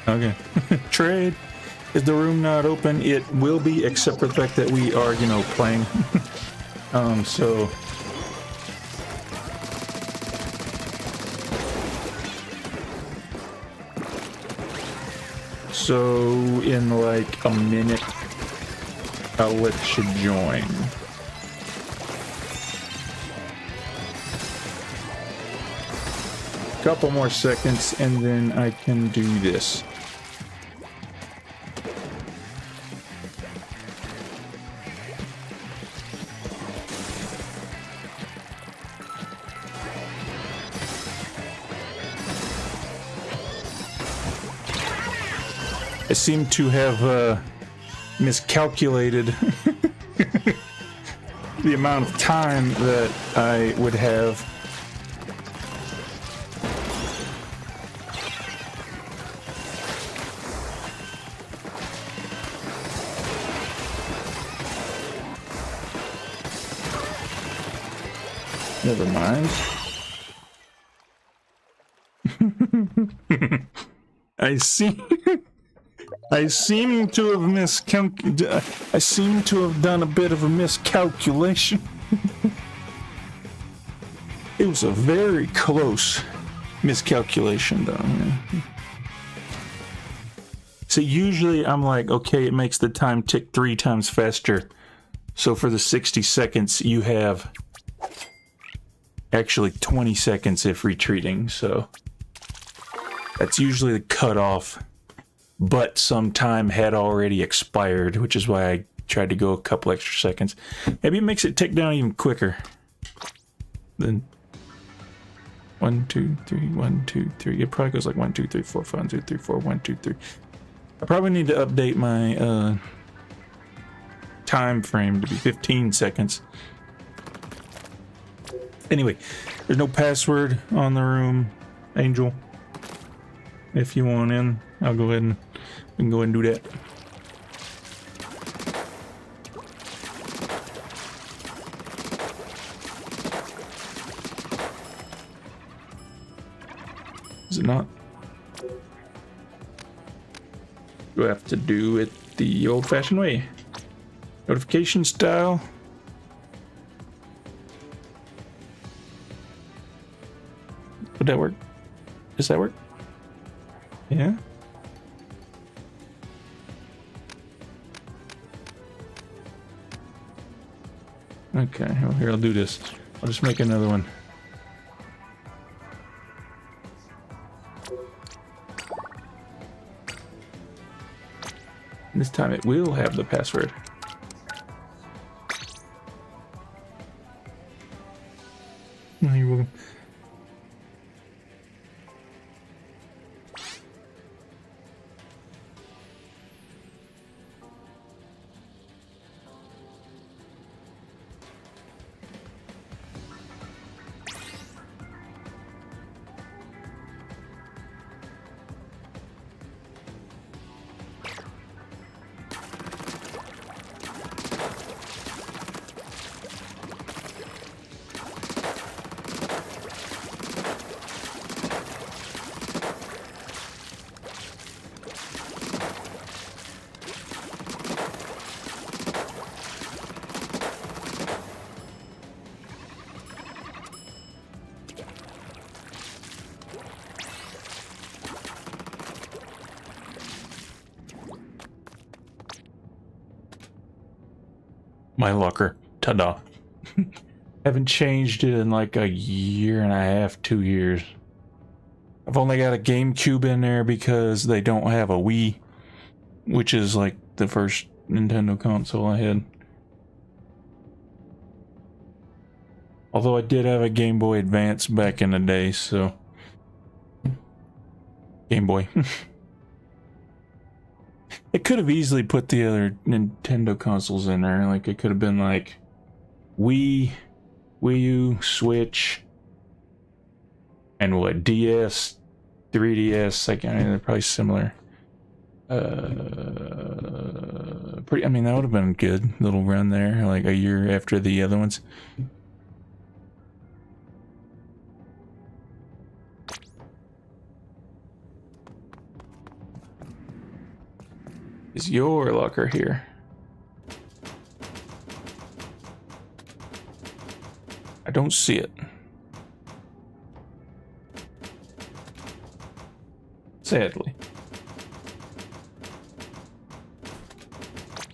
Okay. Trade. Is the room not open? It will be, except for the fact that we are, you know, playing. So... So, in like a minute, I'll let you join. Couple more seconds, and then I can do this. I seem to have miscalculated the amount of time that I would have. Never mind. I seem to have I seem to have done a bit of a miscalculation. It was a very close miscalculation, though. Yeah. So usually I'm like, okay, it makes the time tick 3 times faster. So for the 60 seconds, you have actually 20 seconds if retreating. So that's usually the cutoff. But some time had already expired, which is why I tried to go a couple extra seconds. Maybe it makes it tick down even quicker. Then 1, 2, 3, 1, 2, 3. It probably goes like 1, 2, 3, 4, 5, 1, 2, 3, 4, 1, 2, 3. I probably need to update my time frame to be 15 seconds. Anyway, there's no password on the room, Angel. If you want in, I'll go ahead and we can go ahead and do that. Is it not? You have to do it the old-fashioned way. Notification style. Would that work? Does that work? Yeah. Okay, well, here, I'll do this. I'll just make another one. This time it will have the password. Oh, you're welcome. My locker. Ta-da. Haven't changed it in like a year and a half, 2 years. I've only got a GameCube in there because they don't have a Wii, which is like the first Nintendo console I had. Although I did have a Game Boy Advance back in the day, so... Game Boy. It could have easily put the other Nintendo consoles in there. Like, it could have been like Wii, Wii U, Switch, and what, DS, 3DS. Like, I mean, they're probably similar. I mean, that would have been a good little run there, like a year after the other ones. is your locker here? I don't see it. Sadly.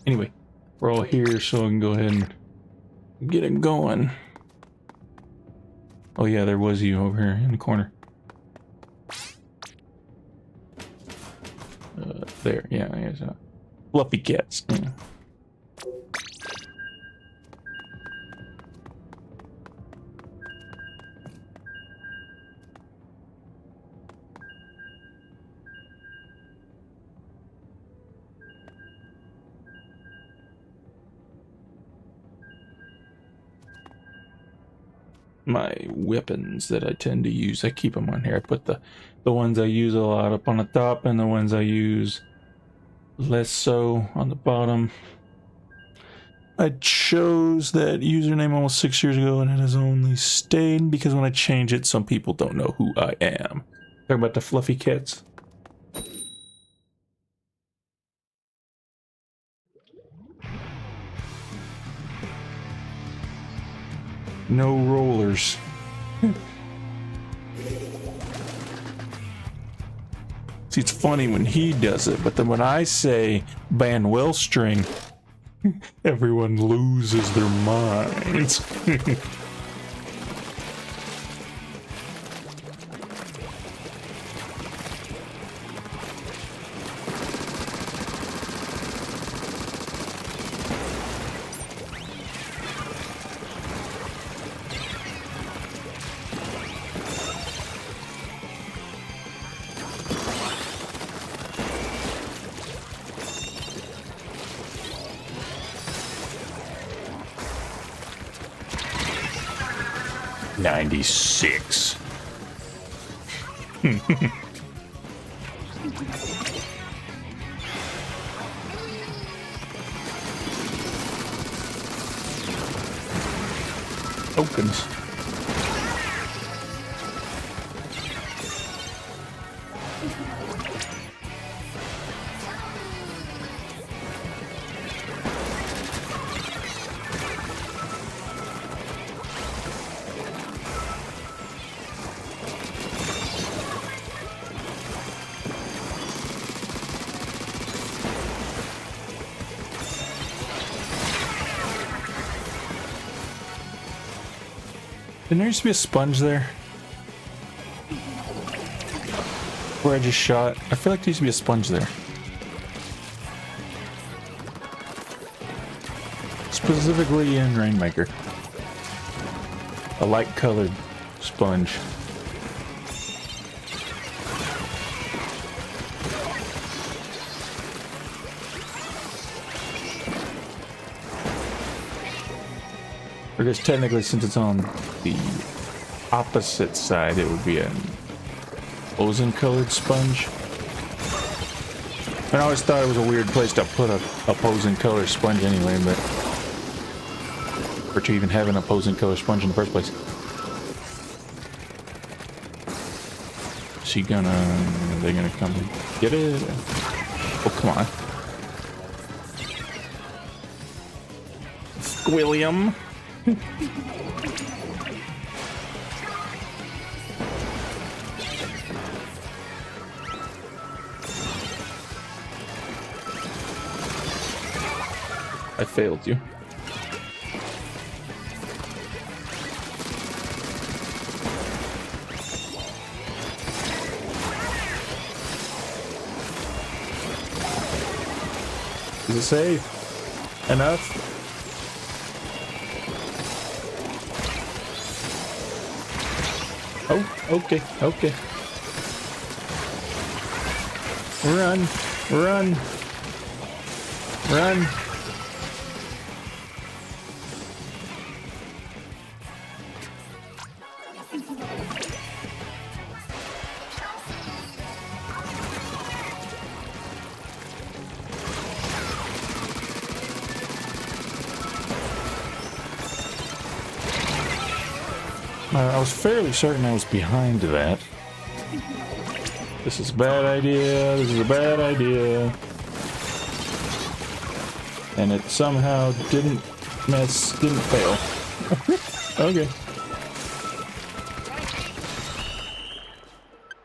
Anyway, we're all here, so I can go ahead and get it going. Oh yeah, there was you over here in the corner. There, yeah, there's fluffy cats. Yeah. My weapons that I tend to use, I keep them on here. I put the ones I use a lot up on the top and the ones I use less so on the bottom. I chose that username almost 6 years ago and it has only stayed because when I change it, some people don't know who I am. Talk about the fluffy cats. No rollers. See, it's funny when he does it, but then when I say ban well string, everyone loses their minds. 96. Tokens. Didn't there used to be a sponge there? Where I just shot? I feel like there used to be a sponge there. Specifically in Rainmaker. A light colored sponge. I guess technically, since it's on the opposite side, it would be an ozone-colored sponge. And I always thought it was a weird place to put a opposing-color sponge anyway, but or to even have an opposing-color sponge in the first place. Is he gonna? Are they gonna come and get it? Oh, come on, William. I failed you. Is it safe? Enough? Oh, okay, okay. Run, run, run. I was fairly certain I was behind that. This is a bad idea. This is a bad idea. and it somehow didn't fail. Okay.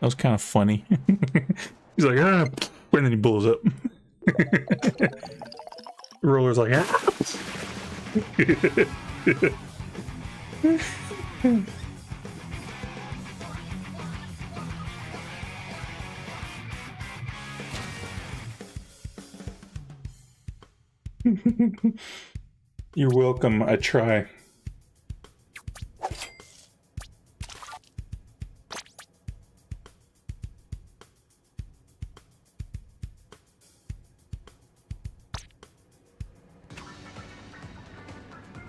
That was kind of funny. He's like, ah, and then he blows up. Roller's like, ah. You're welcome. I try.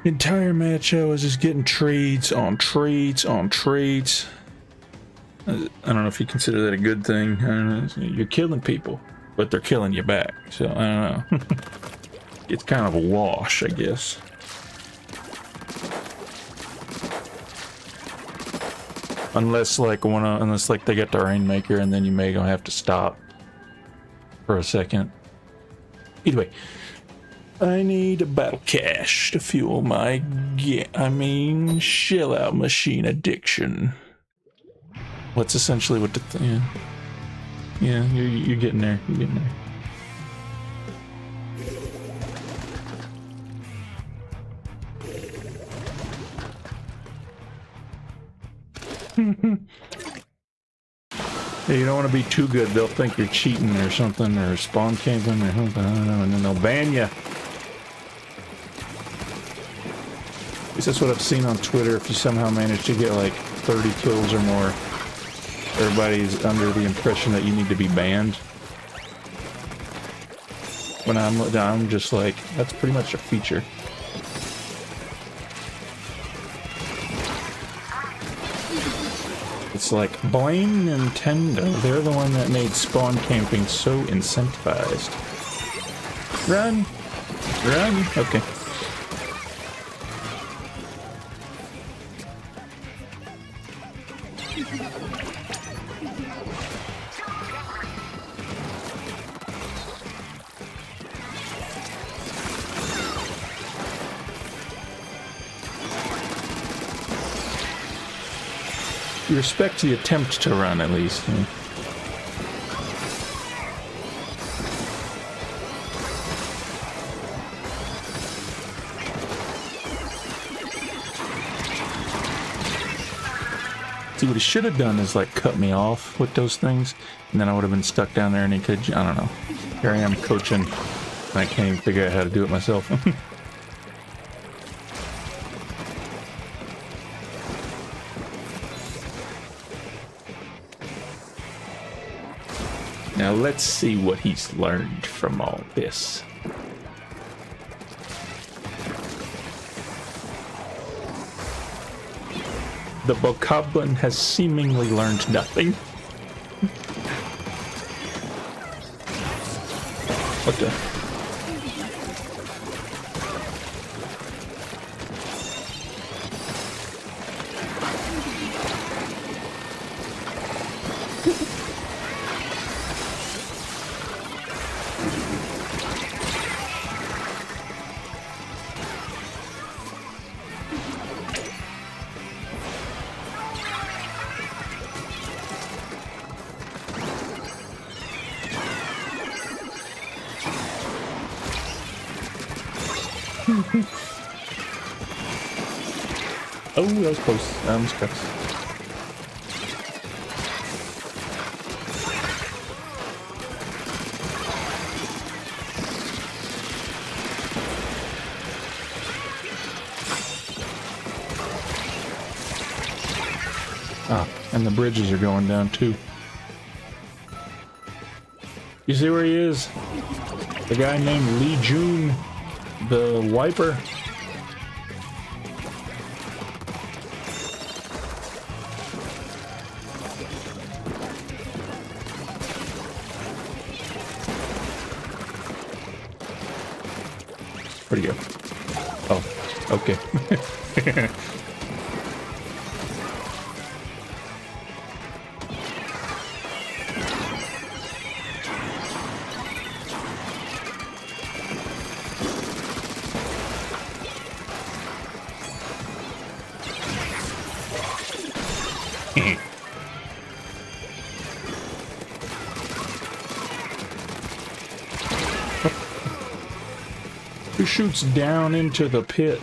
Entire match I was just getting trades on trades on trades. I don't know if you consider that a good thing. I don't know. You're killing people, but they're killing you back. So I don't know. It's kind of a wash, I guess. Unless like they get the Rainmaker, and then you may gonna have to stop for a second. Either way. I need a battle cache to fuel my shell-out machine addiction. What's essentially what the thing? Yeah, you're getting there. You're getting there. Yeah, you don't want to be too good. They'll think you're cheating or something, or spawn camping or something. I don't know, and then they'll ban you. At least that's what I've seen on Twitter. If you somehow manage to get like 30 kills or more, everybody's under the impression that you need to be banned. When I'm just like, that's pretty much a feature. It's like, blame Nintendo. They're the one that made spawn camping so incentivized. Run! Run! Okay. You respect the attempt to run, at least. Yeah. See, what he should have done is, like, cut me off with those things, and then I would have been stuck down there and he could, I don't know. Here I am coaching, and I can't even figure out how to do it myself. Now let's see what he's learned from all this. The Bokoblin has seemingly learned nothing. What the? Oh, that was close. I almost got. Ah, and the bridges are going down too. You see where he is? The guy named Lee Jun, the wiper. Where'd he go? Oh, okay. It shoots down into the pit.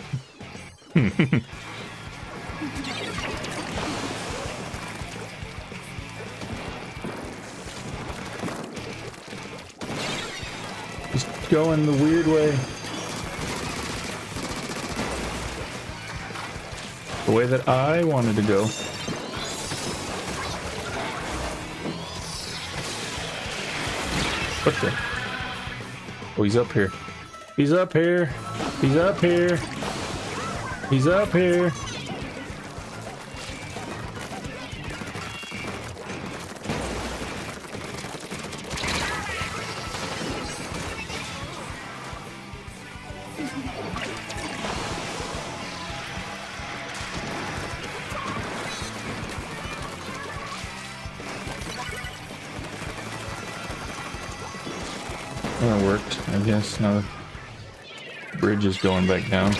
He's going the weird way. The way that I wanted to go. What the? Oh, he's up here. He's up here. He's up here. He's up here. Well, that worked, I guess. Now the bridge is going back down.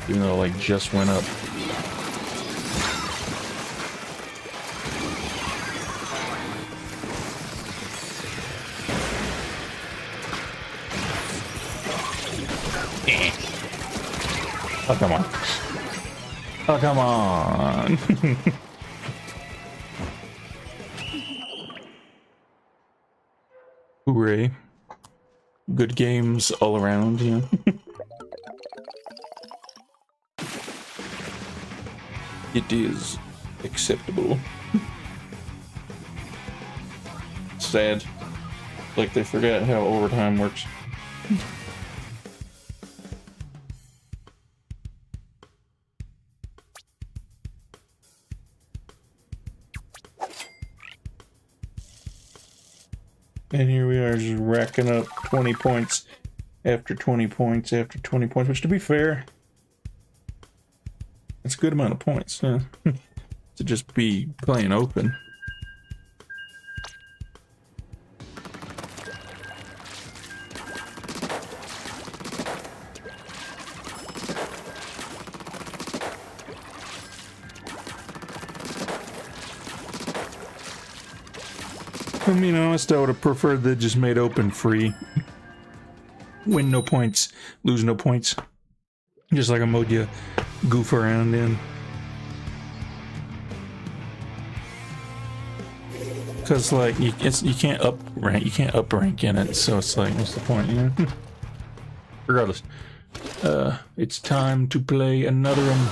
Even though it like just went up. Oh, come on. Oh, come on. Hooray. Good games all around, you know. It is acceptable. Sad. Like they forgot how overtime works. And here we are just racking up 20 points after 20 points after 20 points, which to be fair, it's a good amount of points, yeah. To just be playing open. I mean, honest, I would have preferred they just made open free. Win no points, lose no points. Just like a mode you goof around in. Cause like you can't up rank in it, so it's like, what's the point, you know? Regardless, it's time to play another one.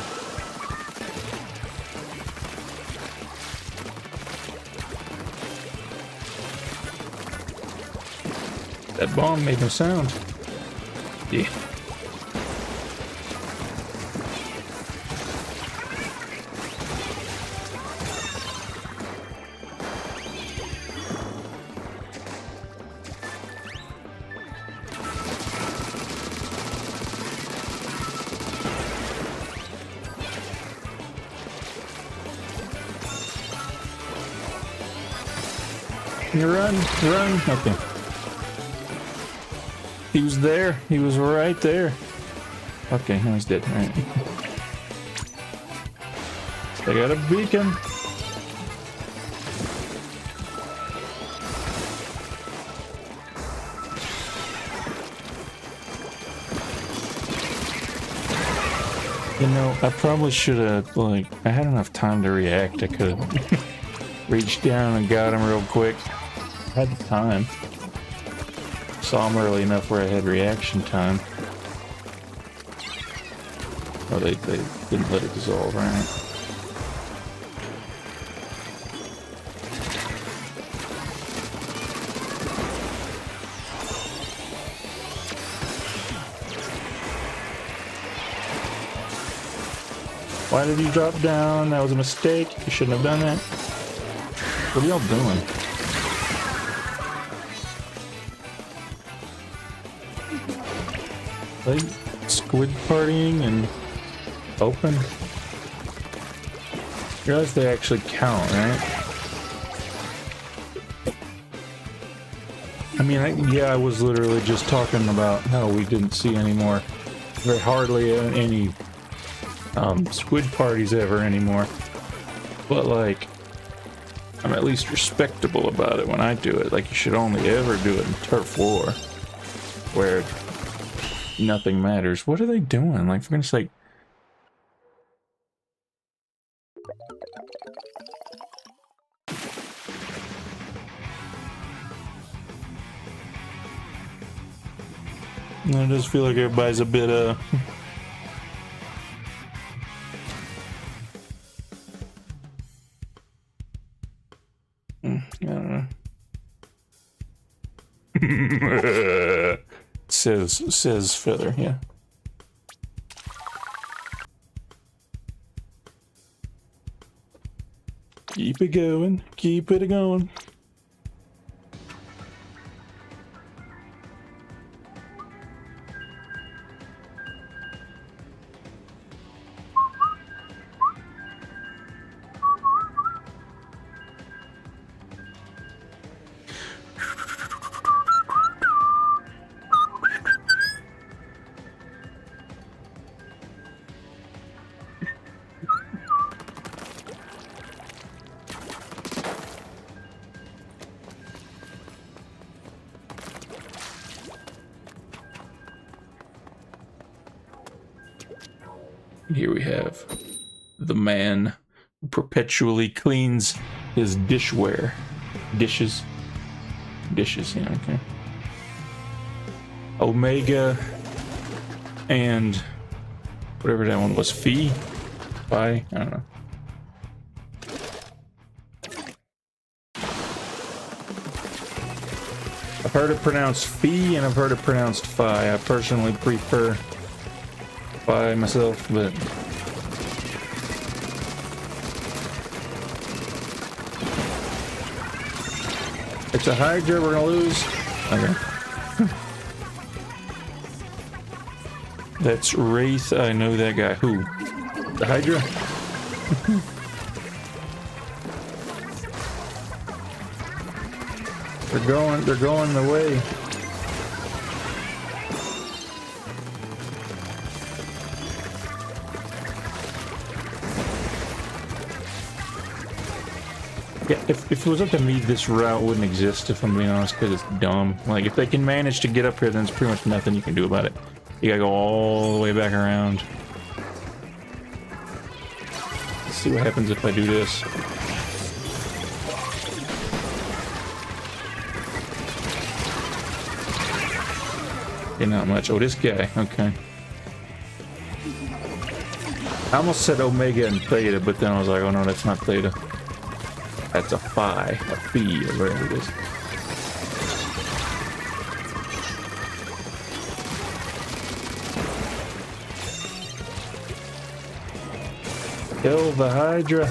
That bomb made no sound. Yeah. Run. Okay. He was there. He was right there. Okay, now he's dead. All right. I got a beacon. You know, I probably should have, like, I had enough time to react. I could have reached down and got him real quick. I had the time. Saw him early enough where I had reaction time. Oh, they didn't let it dissolve, right? Why did you drop down? That was a mistake. You shouldn't have done that. What are y'all doing? Like squid partying and open? You realize they actually count, right? I mean, yeah, I was literally just talking about how we didn't see any more, very hardly any squid parties ever anymore. But like, I'm at least respectable about it when I do it. Like, you should only ever do it in turf war, where nothing matters. What are they doing? Like, for goodness sake. I just feel like everybody's a bit, I don't know. says Feather, yeah. Keep it going, keep it going. Here we have the man who perpetually cleans his dishware. Dishes, yeah, okay. Omega and whatever that one was, Phi? I don't know. I've heard it pronounced Phi and I've heard it pronounced Phi. I personally prefer by myself, but it's a Hydra, we're gonna lose. Okay. That's Wraith, I know that guy. Who? The Hydra? They're going the way. Yeah, if it was up to me, this route wouldn't exist, if I'm being honest, because it's dumb. Like, if they can manage to get up here, then there's pretty much nothing you can do about it. You gotta go all the way back around. Let's see what happens if I do this. Okay, not much. Oh, this guy. Okay. I almost said Omega and Theta, but then I was like, oh no, that's not Theta. That's a Phi, or whatever it is. Kill the Hydra.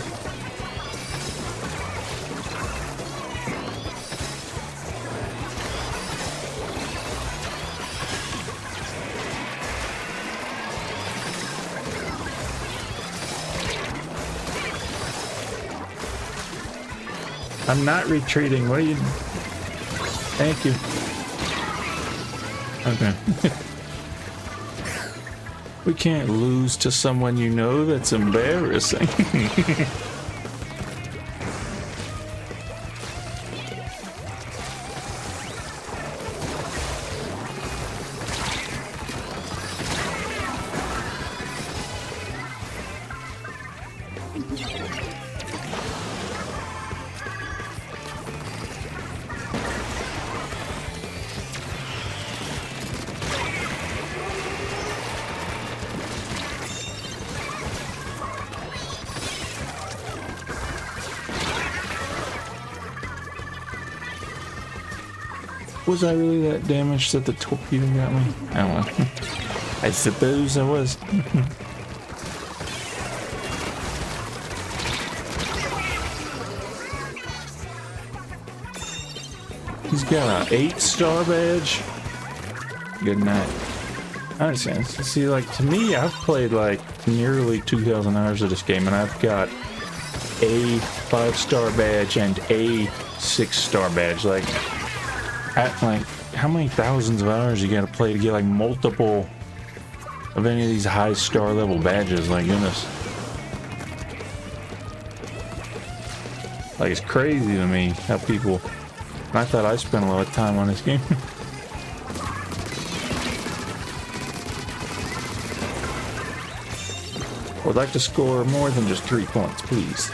I'm not retreating. What are you? Thank you. Okay. We can't lose to someone you know. That's embarrassing. Was I really that damaged that the torpedo got me? I don't know. I suppose I was. He's got an 8-star badge. Good night. I understand. See, like, to me, I've played like nearly 2,000 hours of this game, and I've got a 5-star badge and a 6-star badge. Like, how many thousands of hours you gotta play to get like multiple of any of these high star level badges? Like, goodness. Like, it's crazy to me how people. I thought I spent a lot of time on this game. Would like to score more than just 3 points, please.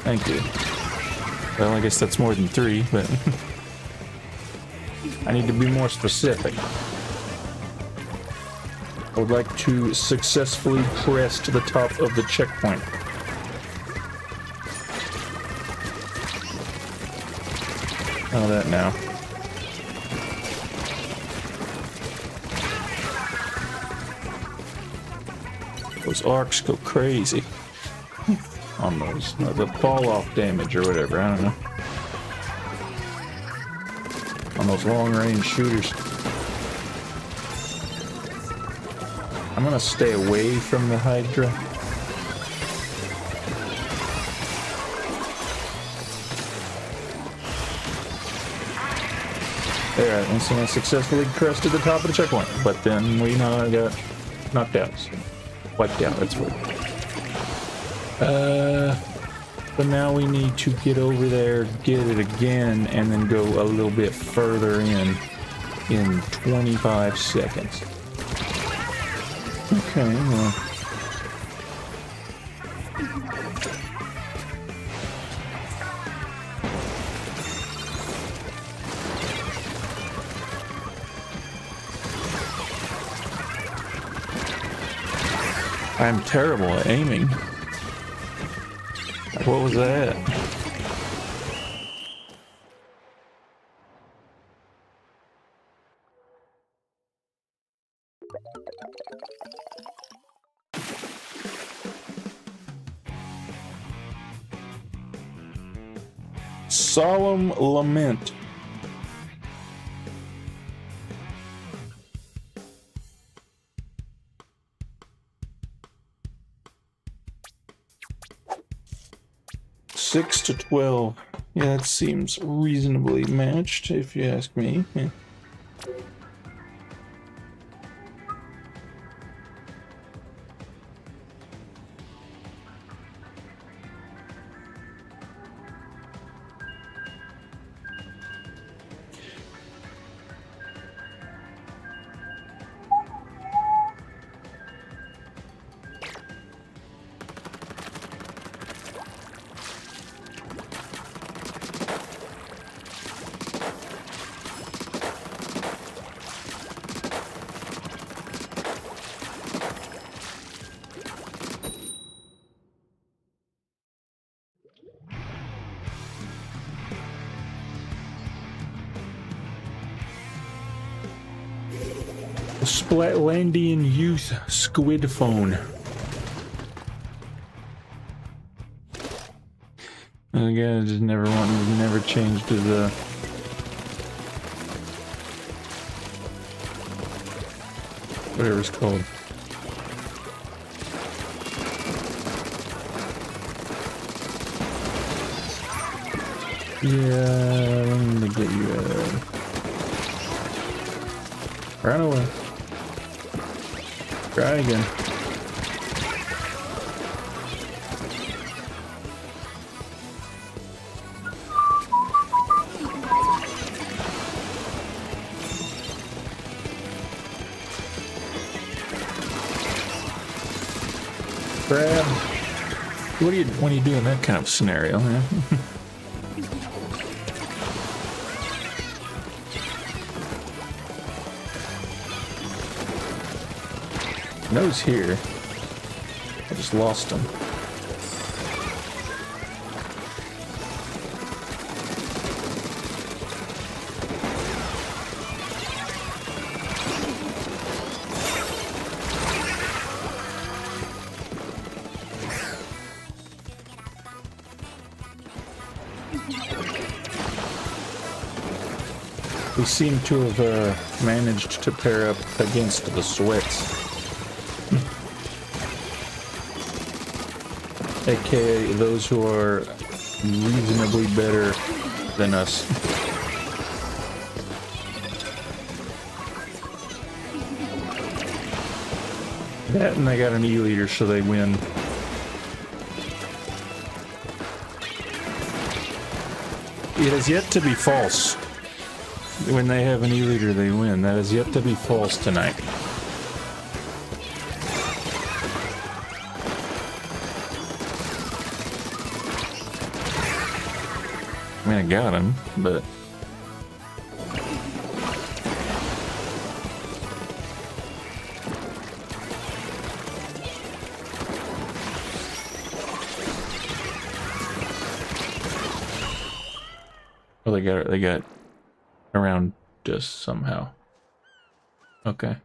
Thank you. Well, I guess that's more than 3, but I need to be more specific. I would like to successfully press to the top of the checkpoint. How that now? Those arcs go crazy on those, the fall off damage or whatever, I don't know. On those long range shooters. I'm gonna stay away from the Hydra. Alright, and so I successfully crested the top of the checkpoint, but then we got knocked out. So wiped out, that's what. But now we need to get over there, get it again, and then go a little bit further in 25 seconds. Okay, well. I'm terrible at aiming. What was that? Solemn Lament. Six to 12. Yeah, that seems reasonably matched, if you ask me. Yeah. Splatlandian Youth Squid Phone. Again, I just never changed to the whatever it's called. Yeah, I'm gonna get you out of there. Run away. Try again. Grab. What do you do in that kind of scenario, man? No's here. I just lost him. We seem to have managed to pair up against the sweats. AKA those who are reasonably better than us. That and they got an E-leader, so they win. It has yet to be false. When they have an E-leader, they win. That is yet to be false tonight. I mean, I got him, but... Oh, they got around just somehow. Okay.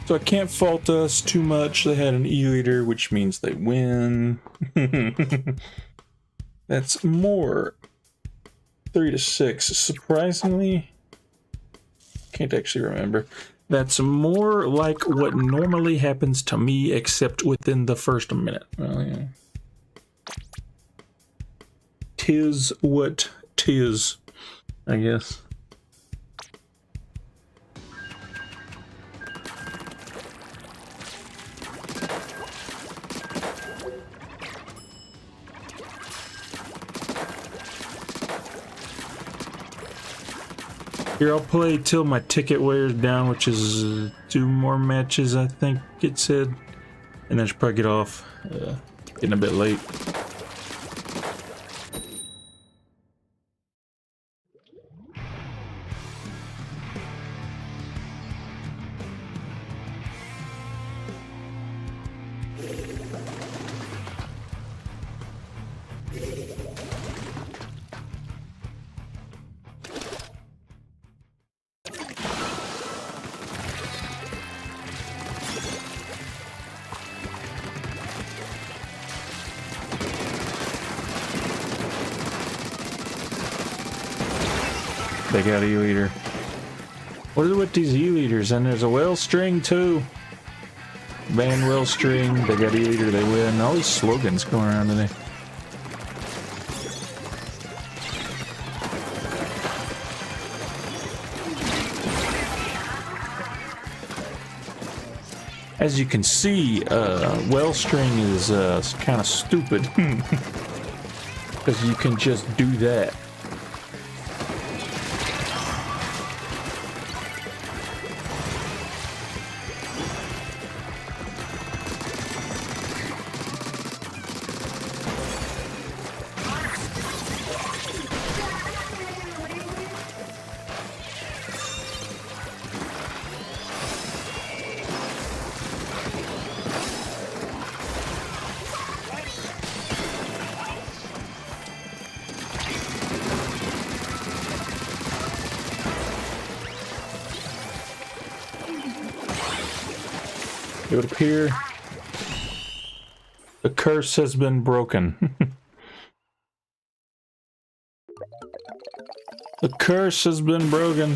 So I can't fault us too much. They had an E-leader, which means they win. That's more 3 to 6. Surprisingly, can't actually remember. That's more like what normally happens to me, except within the first minute. Well, yeah. Tis what tis, I guess. Here, I'll play till my ticket wears down, which is 2 more matches, I think it said. And then I should probably get off. Getting a bit late. They got E-leader. What is it with these E-leaders? And there's a well string too. Ban well string. They got E-leader. They win. All these slogans going around today. As you can see, well string is kind of stupid because you can just do that. It would appear the curse has been broken. The curse has been broken.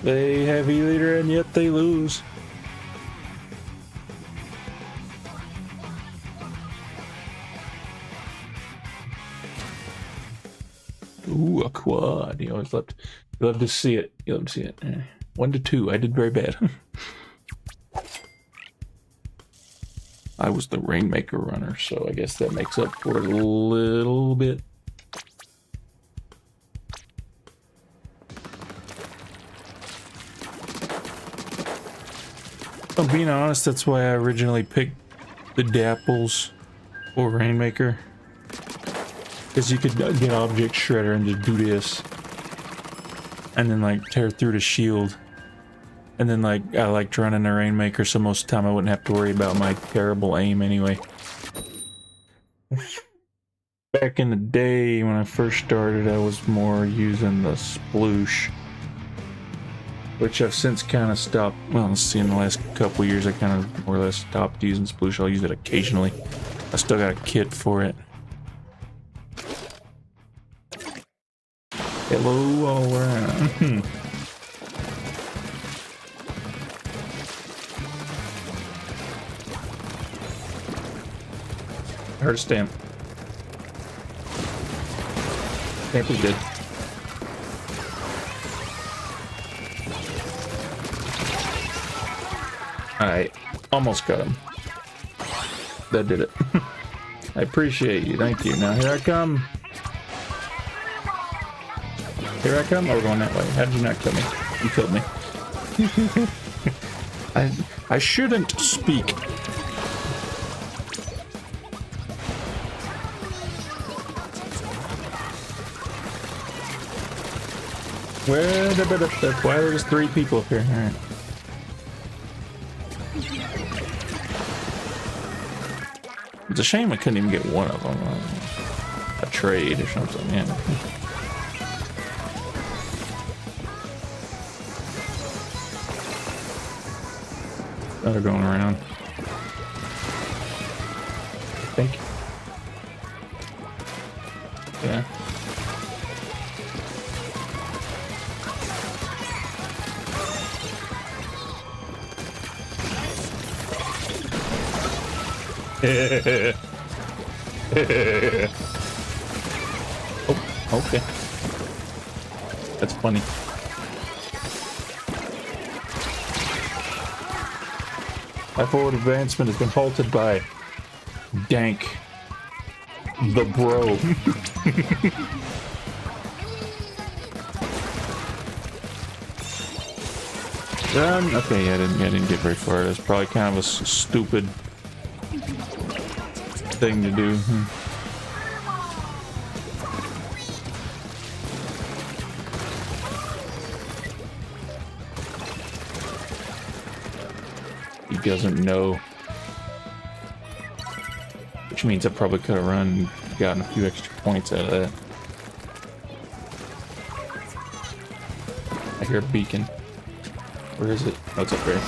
They have E-leader and yet they lose. Ooh, a quad. You always love to see it. You love to see it. 1 to 2. I did very bad. I was the Rainmaker runner, so I guess that makes up for it a little bit. I'm being honest, that's why I originally picked the Dapples or Rainmaker. Because you could get Object Shredder and just do this. And then like tear through the shield. And then, like, I liked running a Rainmaker, so most of the time I wouldn't have to worry about my terrible aim anyway. Back in the day, when I first started, I was more using the Sploosh. Which I've since kind of stopped. Well, let's see, in the last couple years, I kind of more or less stopped using Sploosh. I'll use it occasionally. I still got a kit for it. Hello, all around. I heard a stamp. Stamp is good. Alright, almost got him. That did it. I appreciate you, thank you. Now here I come. Here I come. Oh, we're going that way. How did you not kill me? You killed me. I shouldn't speak. Why are there just 3 people up here? All right. It's a shame I couldn't even get one of them. A trade or something, yeah. They're going around. I think. Yeah. Oh, okay. That's funny. My forward advancement has been halted by Dank the Bro. Okay, yeah, I didn't get very far. That's probably kind of a stupid thing to do. He doesn't know. Which means I probably could have run and gotten a few extra points out of that. I hear a beacon. Where is it? Oh, it's up there.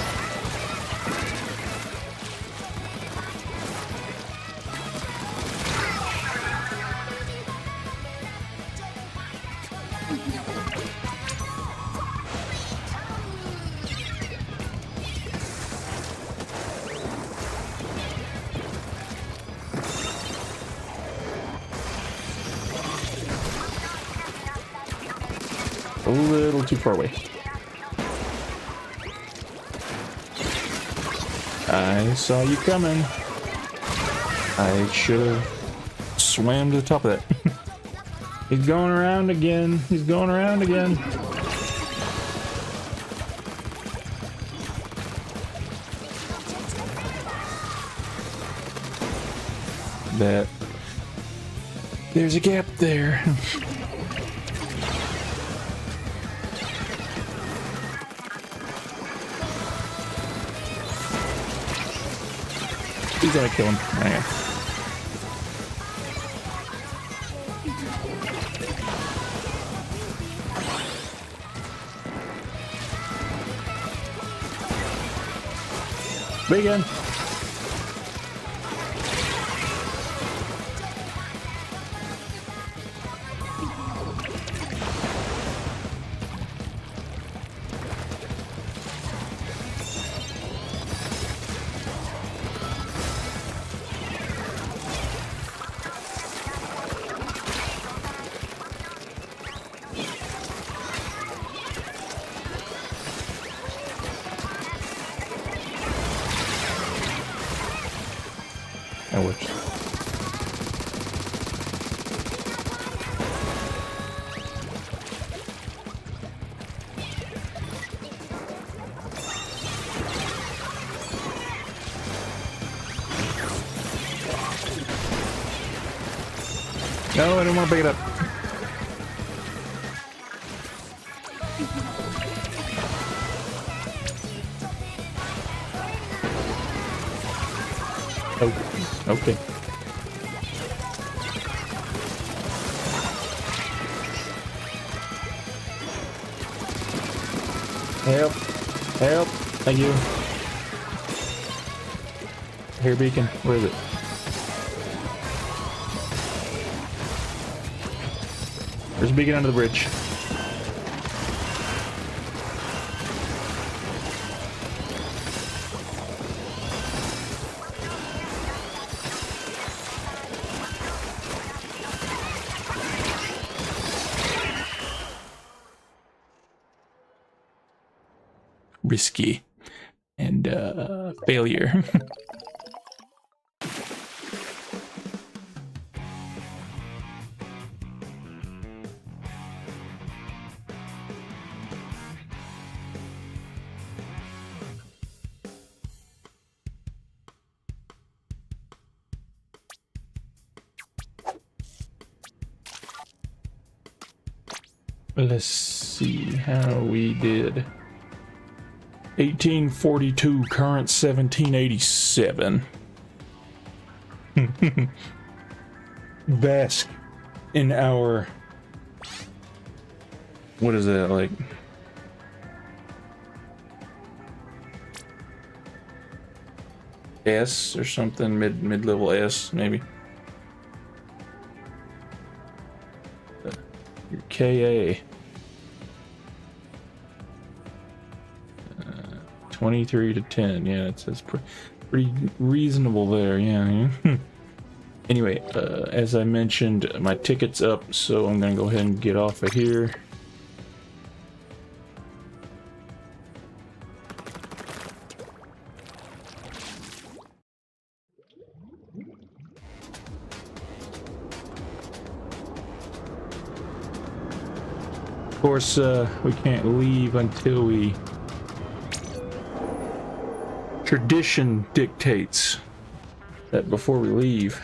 A little too far away. I saw you coming. I should have swam to the top of that. He's going around again. He's going around again. That there's a gap there. He's gonna kill him. Yeah. Begin. That works. No, I don't want to pick it up. Oh, okay. Help! Help! Thank you. Here, beacon. Where is it? There's a beacon under the bridge. Risky and failure. Let's see how we did. 1842, current 1787. Bask in our, what is that, like S or something, mid-level S maybe. Your KA. 23 to 10. Yeah, it's pretty reasonable there. Yeah. Anyway, as I mentioned, my ticket's up, so I'm gonna go ahead and get off of here. Of course, we can't leave until we... Tradition dictates that before we leave.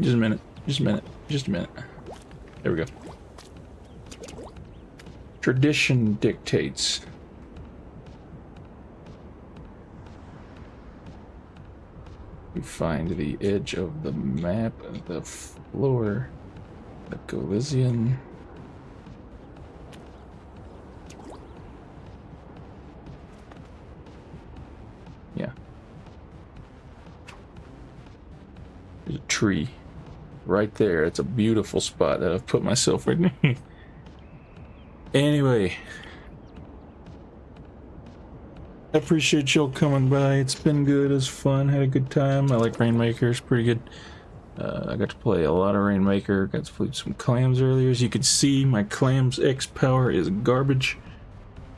Just a minute, just a minute, just a minute. There we go. Tradition dictates. You find the edge of the map, the floor, the Galician. Yeah. There's a tree right there. It's a beautiful spot that I've put myself right near. Anyway. I appreciate y'all coming by. It's been good. It was fun. Had a good time. I like Rainmaker. It's pretty good. I got to play a lot of Rainmaker. Got to play some clams earlier. As you can see, my clams X power is garbage.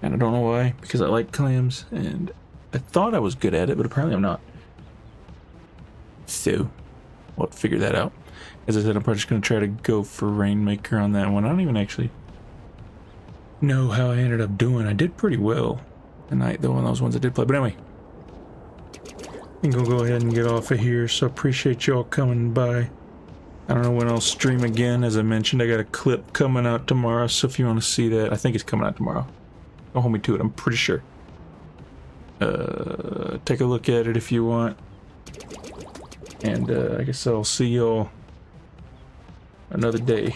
And I don't know why. Because I like clams. And I thought I was good at it, but apparently I'm not. So, we'll have to figure that out. As I said, I'm probably just going to try to go for Rainmaker on that one. I don't even actually know how I ended up doing. I did pretty well tonight, though, one of those ones I did play. But anyway, I'm gonna go ahead and get off of here. So appreciate y'all coming by. I don't know when I'll stream again. As I mentioned, I got a clip coming out tomorrow. So if you want to see that, I think it's coming out tomorrow. Don't hold me to it. I'm pretty sure. Take a look at it if you want. And I guess I'll see y'all another day.